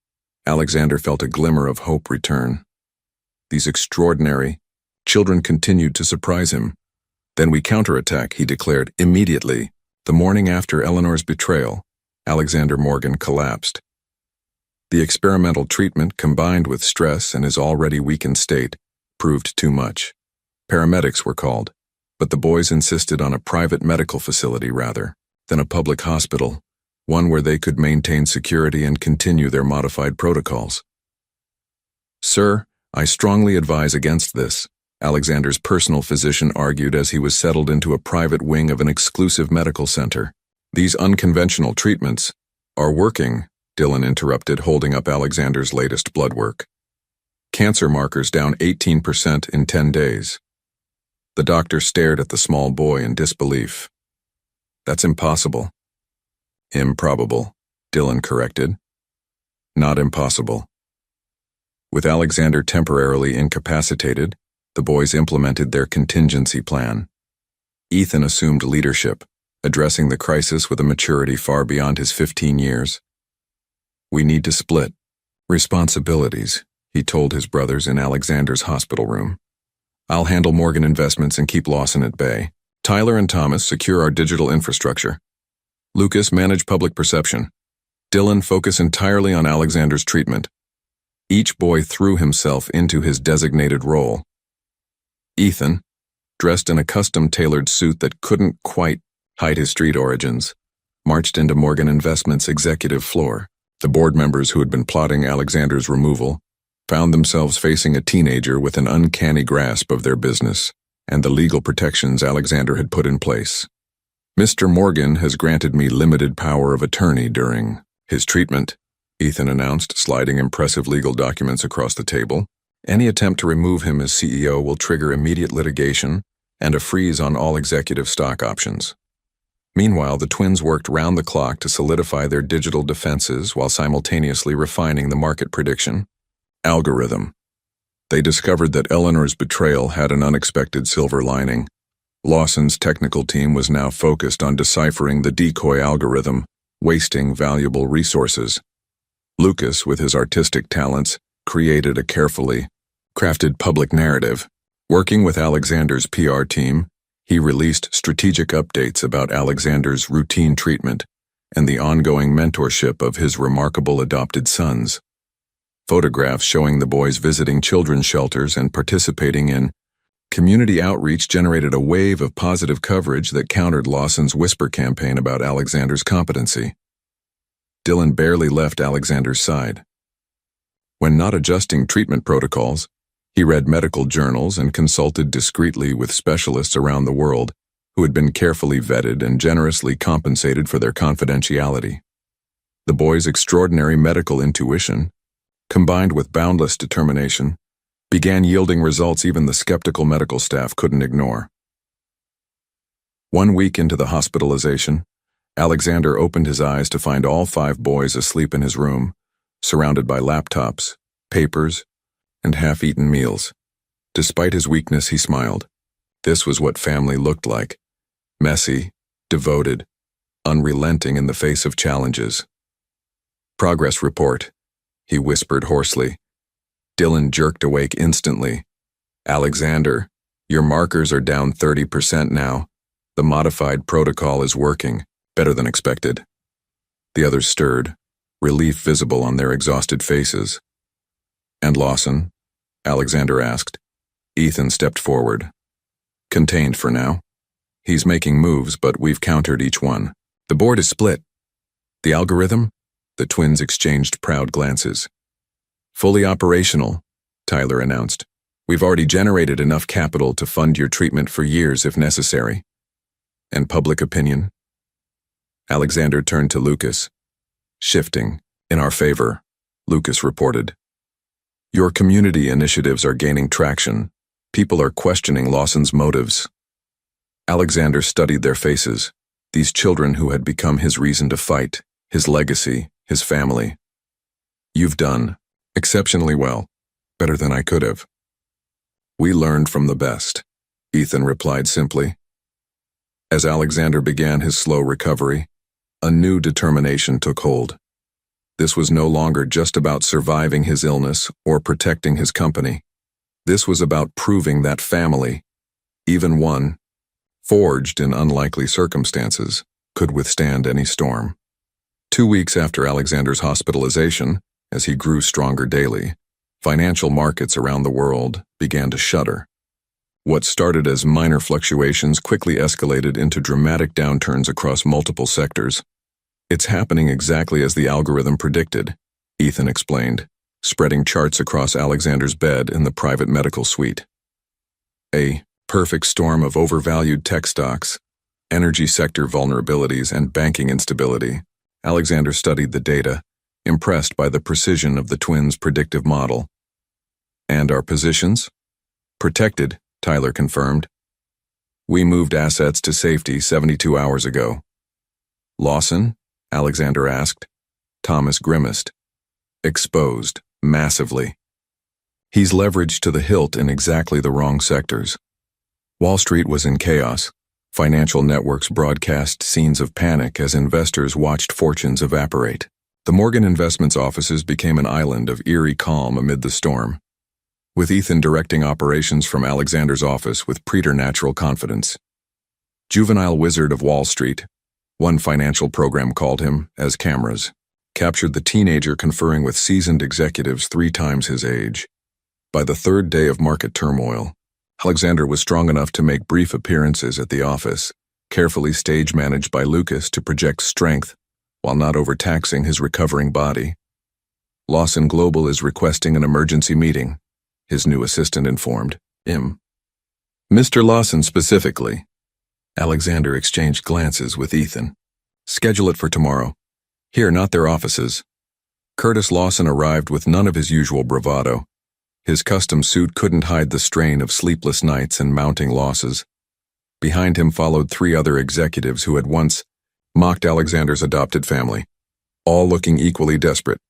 Alexander felt a glimmer of hope return. These extraordinary children continued to surprise him. Then we counterattack, he declared immediately. The morning after Eleanor's betrayal, Alexander Morgan collapsed. The experimental treatment, combined with stress and his already weakened state, proved too much. Paramedics were called, but the boys insisted on a private medical facility rather than a public hospital, one where they could maintain security and continue their modified protocols. "Sir, I strongly advise against this," Alexander's personal physician argued as he was settled into a private wing of an exclusive medical center. "These unconventional treatments are working," Dylan interrupted, holding up Alexander's latest blood work. "Cancer markers down 18% in 10 days. The doctor stared at the small boy in disbelief. "That's impossible." "Improbable," Dylan corrected. "Not impossible." With Alexander temporarily incapacitated, the boys implemented their contingency plan. Ethan assumed leadership, addressing the crisis with a maturity far beyond his 15 years. "We need to split responsibilities," he told his brothers in Alexander's hospital room. "I'll handle Morgan Investments and keep Lawson at bay. Tyler and Thomas secure our digital infrastructure. Lucas, manage public perception. Dylan, focus entirely on Alexander's treatment." Each boy threw himself into his designated role. Ethan, dressed in a custom-tailored suit that couldn't quite hide his street origins, marched into Morgan Investments' executive floor. The board members who had been plotting Alexander's removal found themselves facing a teenager with an uncanny grasp of their business and the legal protections Alexander had put in place. "Mr. Morgan has granted me limited power of attorney during his treatment," Ethan announced, sliding impressive legal documents across the table. "Any attempt to remove him as CEO will trigger immediate litigation and a freeze on all executive stock options." Meanwhile, the twins worked round the clock to solidify their digital defenses while simultaneously refining the market prediction algorithm. They discovered that Eleanor's betrayal had an unexpected silver lining. Lawson's technical team was now focused on deciphering the decoy algorithm, wasting valuable resources. Lucas, with his artistic talents, created a carefully crafted public narrative. Working with Alexander's PR team, he released strategic updates about Alexander's routine treatment and the ongoing mentorship of his remarkable adopted sons. Photographs showing the boys visiting children's shelters and participating in community outreach generated a wave of positive coverage that countered Lawson's whisper campaign about Alexander's competency. Dylan barely left Alexander's side. When not adjusting treatment protocols, he read medical journals and consulted discreetly with specialists around the world who had been carefully vetted and generously compensated for their confidentiality. The boy's extraordinary medical intuition, combined with boundless determination, began yielding results even the skeptical medical staff couldn't ignore. 1 week into the hospitalization, Alexander opened his eyes to find all 5 boys asleep in his room, surrounded by laptops, papers, and half-eaten meals. Despite his weakness, he smiled. This was what family looked like: messy, devoted, unrelenting in the face of challenges. "Progress report," he whispered hoarsely. Dylan jerked awake instantly. "Alexander, your markers are down 30% now. The modified protocol is working, better than expected." The others stirred, relief visible on their exhausted faces. "And Lawson?" Alexander asked. Ethan stepped forward. "Contained for now. He's making moves, but we've countered each one. The board is split." "The algorithm?" The twins exchanged proud glances. "Fully operational," Tyler announced. "We've already generated enough capital to fund your treatment for years if necessary." "And public opinion?" Alexander turned to Lucas. "Shifting in our favor," Lucas reported. "Your community initiatives are gaining traction. People are questioning Lawson's motives." Alexander studied their faces, these children who had become his reason to fight, his legacy, his family. "You've done exceptionally well, better than I could have." "We learned from the best," Ethan replied simply. As Alexander began his slow recovery, a new determination took hold. This was no longer just about surviving his illness or protecting his company. This was about proving that family, even one forged in unlikely circumstances, could withstand any storm. 2 weeks after Alexander's hospitalization, as he grew stronger daily, financial markets around the world began to shudder. What started as minor fluctuations quickly escalated into dramatic downturns across multiple sectors. "It's happening exactly as the algorithm predicted," Ethan explained, spreading charts across Alexander's bed in the private medical suite. A perfect storm of overvalued tech stocks, energy sector vulnerabilities, and banking instability. Alexander studied the data, impressed by the precision of the twins' predictive model. "And our positions?" "Protected," Tyler confirmed. "We moved assets to safety 72 hours ago." "Lawson?" Alexander asked. Thomas grimaced. "Exposed, massively. He's leveraged to the hilt in exactly the wrong sectors." Wall Street was in chaos. Financial networks broadcast scenes of panic as investors watched fortunes evaporate. The Morgan Investments offices became an island of eerie calm amid the storm, with Ethan directing operations from Alexander's office with preternatural confidence. "Juvenile Wizard of Wall Street," one financial program called him, as cameras captured the teenager conferring with seasoned executives 3 times his age. By the 3rd day of market turmoil, Alexander was strong enough to make brief appearances at the office, carefully stage-managed by Lucas to project strength while not overtaxing his recovering body. "Lawson Global is requesting an emergency meeting," his new assistant informed him. "Mr. Lawson specifically." Alexander exchanged glances with Ethan. "Schedule it for tomorrow. Here, not their offices." Curtis Lawson arrived with none of his usual bravado. His custom suit couldn't hide the strain of sleepless nights and mounting losses. Behind him followed 3 other executives who had once mocked Alexander's adopted family, all looking equally desperate.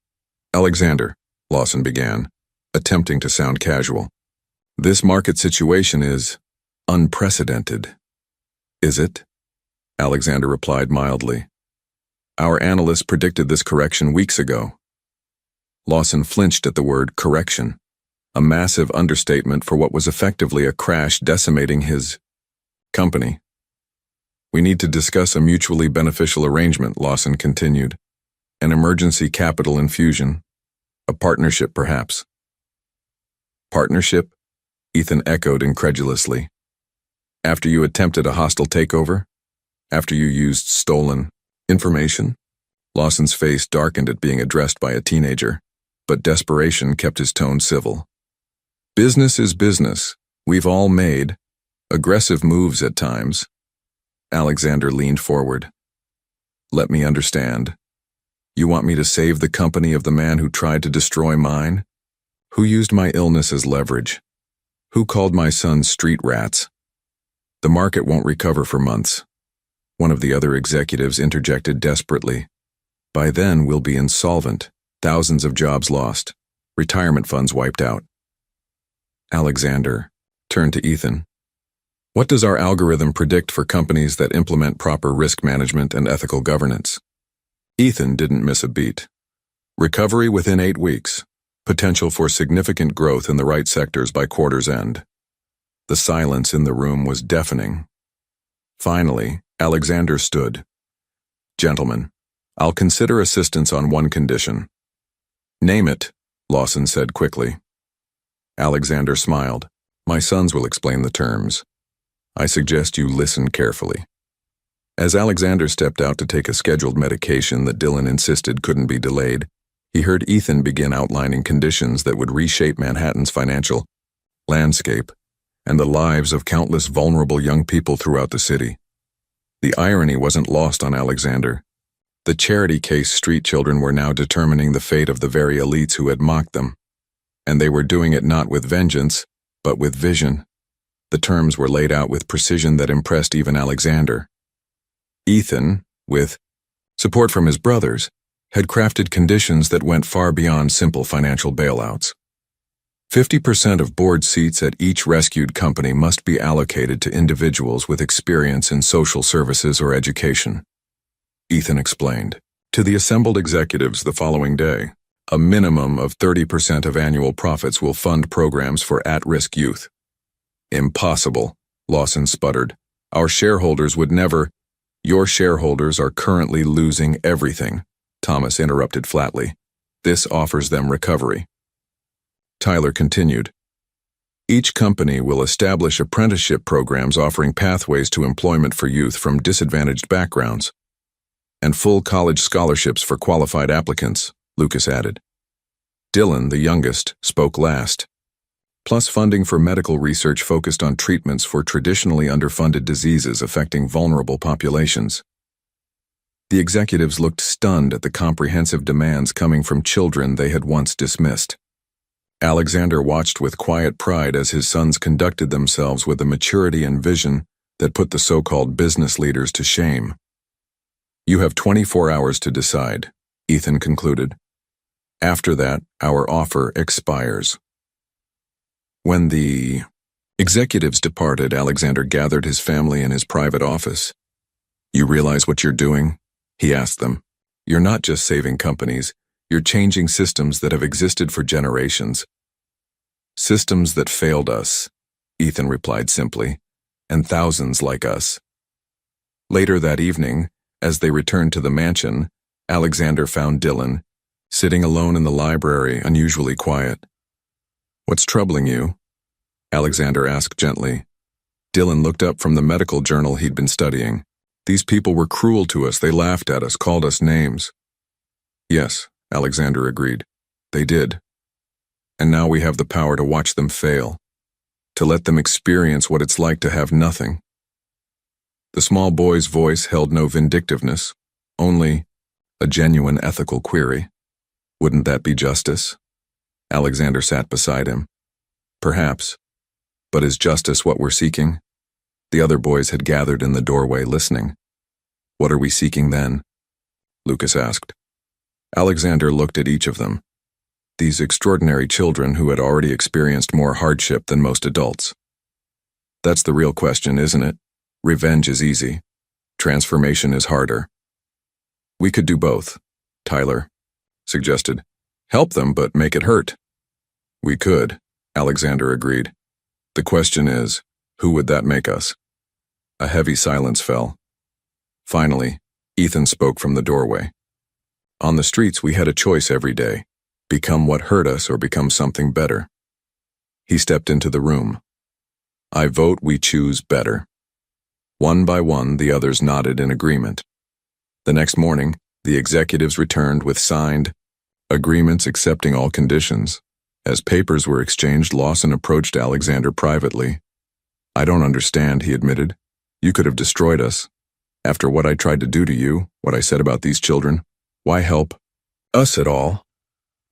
"Alexander," Lawson began, attempting to sound casual, "this market situation is unprecedented." "Is it?" Alexander replied mildly. "Our analysts predicted this correction weeks ago." Lawson flinched at the word correction, a massive understatement for what was effectively a crash decimating his company. "We need to discuss a mutually beneficial arrangement," Lawson continued. "An emergency capital infusion. A partnership, perhaps." "Partnership?" Ethan echoed incredulously. "After you attempted a hostile takeover? After you used stolen information?" Lawson's face darkened at being addressed by a teenager, but desperation kept his tone civil. "Business is business. We've all made aggressive moves at times." Alexander leaned forward. "Let me understand. You want me to save the company of the man who tried to destroy mine? Who used my illness as leverage? Who called my sons street rats?" "The market won't recover for months," one of the other executives interjected desperately. "By then we'll be insolvent, thousands of jobs lost, retirement funds wiped out." Alexander turned to Ethan. "What does our algorithm predict for companies that implement proper risk management and ethical governance?" Ethan didn't miss a beat. "Recovery within 8 weeks. Potential for significant growth in the right sectors by quarter's end." The silence in the room was deafening. Finally, Alexander stood. "Gentlemen, I'll consider assistance on one condition." "Name it," Lawson said quickly. Alexander smiled. "My sons will explain the terms. I suggest you listen carefully." As Alexander stepped out to take a scheduled medication that Dylan insisted couldn't be delayed, he heard Ethan begin outlining conditions that would reshape Manhattan's financial landscape and the lives of countless vulnerable young people throughout the city. The irony wasn't lost on Alexander. The charity case street children were now determining the fate of the very elites who had mocked them. And they were doing it not with vengeance, but with vision. The terms were laid out with precision that impressed even Alexander. Ethan, with support from his brothers, had crafted conditions that went far beyond simple financial bailouts. 50% of board seats at each rescued company must be allocated to individuals with experience in social services or education, Ethan explained. To the assembled executives the following day, a minimum of 30% of annual profits will fund programs for at-risk youth. Impossible, Lawson sputtered. Our shareholders would never. Your shareholders are currently losing everything, Thomas interrupted flatly. This offers them recovery. Tyler continued. Each company will establish apprenticeship programs offering pathways to employment for youth from disadvantaged backgrounds, and full college scholarships for qualified applicants, Lucas added. Dylan, the youngest, spoke last. Plus funding for medical research focused on treatments for traditionally underfunded diseases affecting vulnerable populations. The executives looked stunned at the comprehensive demands coming from children they had once dismissed. Alexander watched with quiet pride as his sons conducted themselves with a maturity and vision that put the so-called business leaders to shame. You have 24 hours to decide, Ethan concluded. After that, our offer expires. When the executives departed, Alexander gathered his family in his private office. You realize what you're doing? He asked them. You're not just saving companies, you're changing systems that have existed for generations. Systems that failed us, Ethan replied simply, and thousands like us. Later that evening, as they returned to the mansion, Alexander found Dylan, sitting alone in the library, unusually quiet. What's troubling you? Alexander asked gently. Dylan looked up from the medical journal he'd been studying. These people were cruel to us, they laughed at us, called us names. Yes, Alexander agreed. They did. And now we have the power to watch them fail, to let them experience what it's like to have nothing. The small boy's voice held no vindictiveness, only a genuine ethical query. Wouldn't that be justice? Alexander sat beside him. Perhaps. But is justice what we're seeking? The other boys had gathered in the doorway listening. What are we seeking then? Lucas asked. Alexander looked at each of them. These extraordinary children who had already experienced more hardship than most adults. That's the real question, isn't it? Revenge is easy. Transformation is harder. We could do both, Tyler suggested. Help them, but make it hurt. We could, Alexander agreed. The question is, who would that make us? A heavy silence fell. Finally, Ethan spoke from the doorway. On the streets, we had a choice every day. Become what hurt us or become something better. He stepped into the room. I vote we choose better. One by one, the others nodded in agreement. The next morning, the executives returned with signed agreements accepting all conditions. As papers were exchanged, Lawson approached Alexander privately. I don't understand, he admitted. You could have destroyed us. After what I tried to do to you, what I said about these children, why help us at all?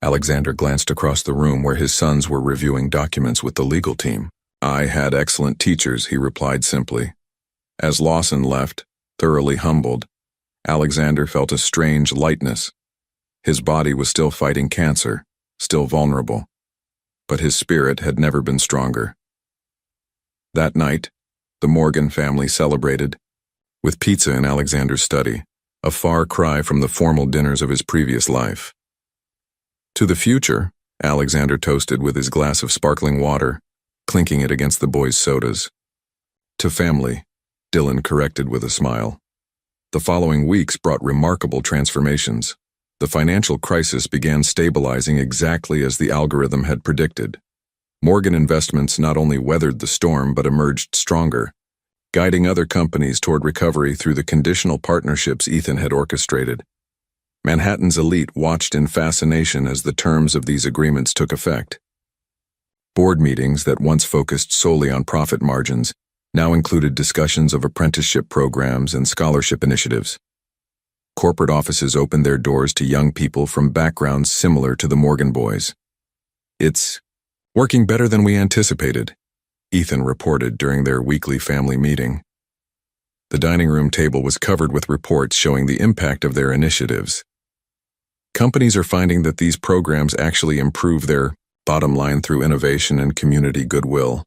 Alexander glanced across the room where his sons were reviewing documents with the legal team. I had excellent teachers, he replied simply. As Lawson left, thoroughly humbled, Alexander felt a strange lightness. His body was still fighting cancer, still vulnerable, but his spirit had never been stronger. That night, the Morgan family celebrated, with pizza in Alexander's study, a far cry from the formal dinners of his previous life. To the future, Alexander toasted with his glass of sparkling water, clinking it against the boys' sodas. To family, Dylan corrected with a smile. The following weeks brought remarkable transformations. The financial crisis began stabilizing exactly as the algorithm had predicted. Morgan Investments not only weathered the storm but emerged stronger, guiding other companies toward recovery through the conditional partnerships Ethan had orchestrated. Manhattan's elite watched in fascination as the terms of these agreements took effect. Board meetings that once focused solely on profit margins now included discussions of apprenticeship programs and scholarship initiatives. Corporate offices opened their doors to young people from backgrounds similar to the Morgan boys. It's working better than we anticipated, Ethan reported during their weekly family meeting. The dining room table was covered with reports showing the impact of their initiatives. Companies are finding that these programs actually improve their bottom line through innovation and community goodwill.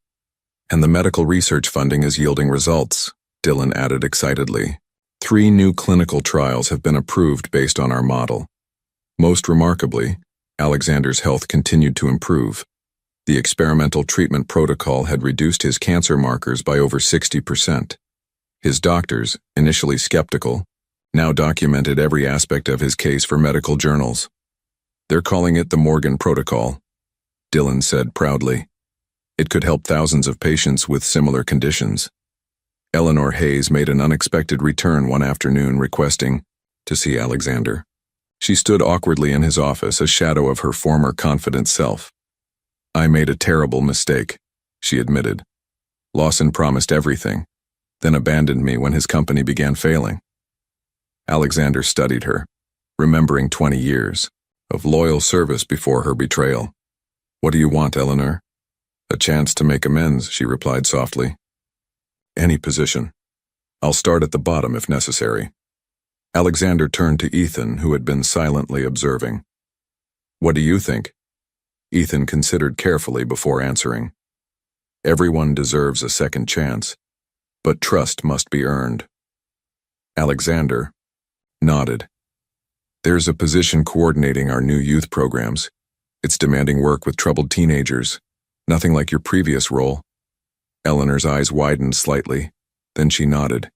And the medical research funding is yielding results, Dylan added excitedly. 3 new clinical trials have been approved based on our model. Most remarkably, Alexander's health continued to improve. The experimental treatment protocol had reduced his cancer markers by over 60%. His doctors, initially skeptical, now documented every aspect of his case for medical journals. They're calling it the Morgan Protocol, Dylan said proudly. It could help thousands of patients with similar conditions. Eleanor Hayes made an unexpected return one afternoon requesting to see Alexander. She stood awkwardly in his office, a shadow of her former confident self. I made a terrible mistake, she admitted. Lawson promised everything, then abandoned me when his company began failing. Alexander studied her, remembering 20 years of loyal service before her betrayal. What do you want, Eleanor? A chance to make amends, she replied softly. Any position. I'll start at the bottom if necessary. Alexander turned to Ethan, who had been silently observing. What do you think? Ethan considered carefully before answering. Everyone deserves a second chance, but trust must be earned. Alexander nodded. There's a position coordinating our new youth programs. It's demanding work with troubled teenagers. Nothing like your previous role. Eleanor's eyes widened slightly, then she nodded.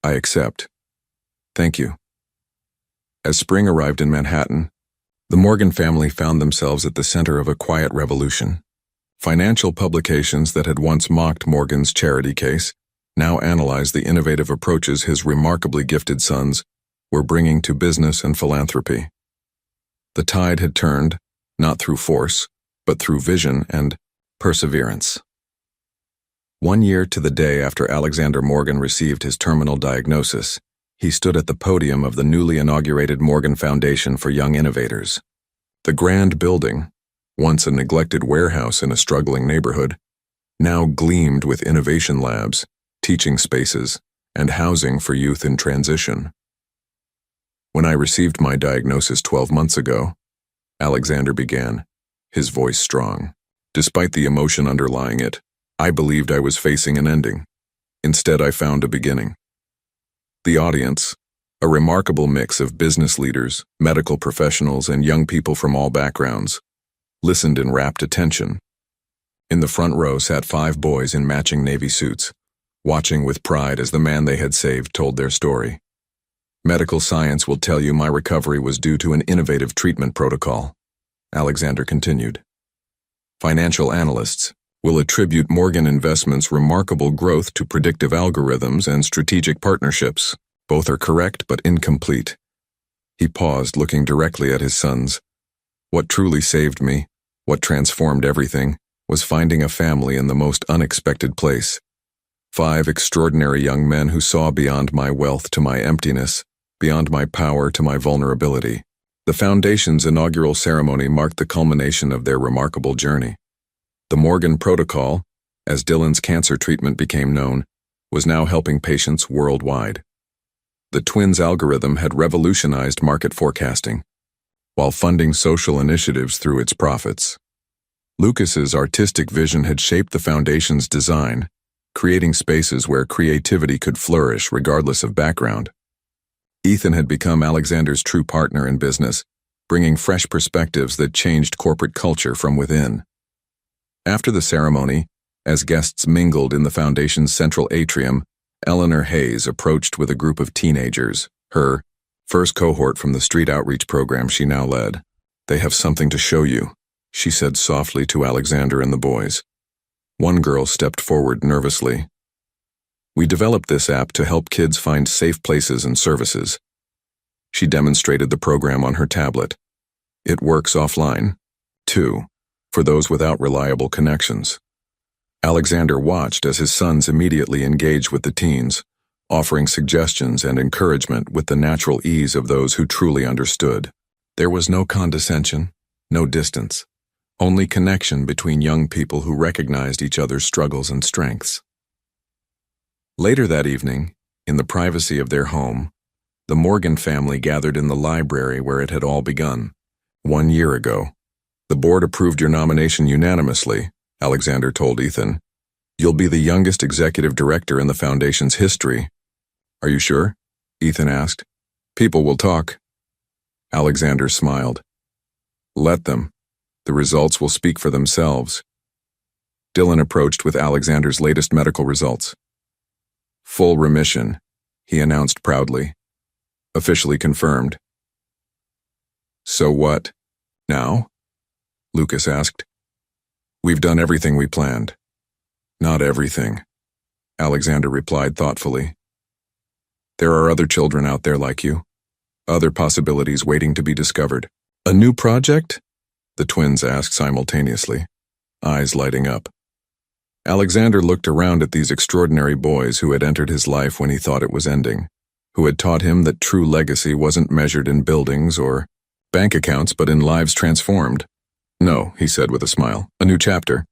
I accept. Thank you. As spring arrived in Manhattan, the Morgan family found themselves at the center of a quiet revolution. Financial publications that had once mocked Morgan's charity case now analyzed the innovative approaches his remarkably gifted sons were bringing to business and philanthropy. The tide had turned, not through force, but through vision and perseverance. 1 year to the day after Alexander Morgan received his terminal diagnosis, he stood at the podium of the newly inaugurated Morgan Foundation for Young Innovators. The grand building, once a neglected warehouse in a struggling neighborhood, now gleamed with innovation labs, teaching spaces, and housing for youth in transition. When I received my diagnosis 12 months ago, Alexander began, his voice strong. Despite the emotion underlying it, I believed I was facing an ending. Instead, I found a beginning. The audience, a remarkable mix of business leaders, medical professionals, and young people from all backgrounds, listened in rapt attention. In the front row sat 5 boys in matching navy suits, watching with pride as the man they had saved told their story. Medical science will tell you my recovery was due to an innovative treatment protocol, Alexander continued. Financial analysts will attribute Morgan Investments' remarkable growth to predictive algorithms and strategic partnerships. Both are correct but incomplete. He paused, looking directly at his sons. What truly saved me, what transformed everything, was finding a family in the most unexpected place. 5 extraordinary young men who saw beyond my wealth to my emptiness, beyond my power to my vulnerability. The Foundation's inaugural ceremony marked the culmination of their remarkable journey. The Morgan Protocol, as Dylan's cancer treatment became known, was now helping patients worldwide. The twins' algorithm had revolutionized market forecasting, while funding social initiatives through its profits. Lucas's artistic vision had shaped the Foundation's design, creating spaces where creativity could flourish regardless of background. Ethan had become Alexander's true partner in business, bringing fresh perspectives that changed corporate culture from within. After the ceremony, as guests mingled in the Foundation's central atrium, Eleanor Hayes approached with a group of teenagers, her first cohort from the street outreach program she now led. They have something to show you, she said softly to Alexander and the boys. One girl stepped forward nervously. We developed this app to help kids find safe places and services. She demonstrated the program on her tablet. It works offline, too, for those without reliable connections. Alexander watched as his sons immediately engaged with the teens, offering suggestions and encouragement with the natural ease of those who truly understood. There was no condescension, no distance, only connection between young people who recognized each other's struggles and strengths. Later that evening, in the privacy of their home, the Morgan family gathered in the library where it had all begun, 1 year ago. The board approved your nomination unanimously, Alexander told Ethan. You'll be the youngest executive director in the foundation's history. Are you sure? Ethan asked. People will talk. Alexander smiled. Let them. The results will speak for themselves. Dylan approached with Alexander's latest medical results. Full remission, he announced proudly. Officially confirmed. So what, now? Lucas asked. We've done everything we planned. Not everything, Alexander replied thoughtfully. There are other children out there like you. Other possibilities waiting to be discovered. A new project? The twins asked simultaneously, eyes lighting up. Alexander looked around at these extraordinary boys who had entered his life when he thought it was ending, who had taught him that true legacy wasn't measured in buildings or bank accounts but in lives transformed. No, he said with a smile, a new chapter.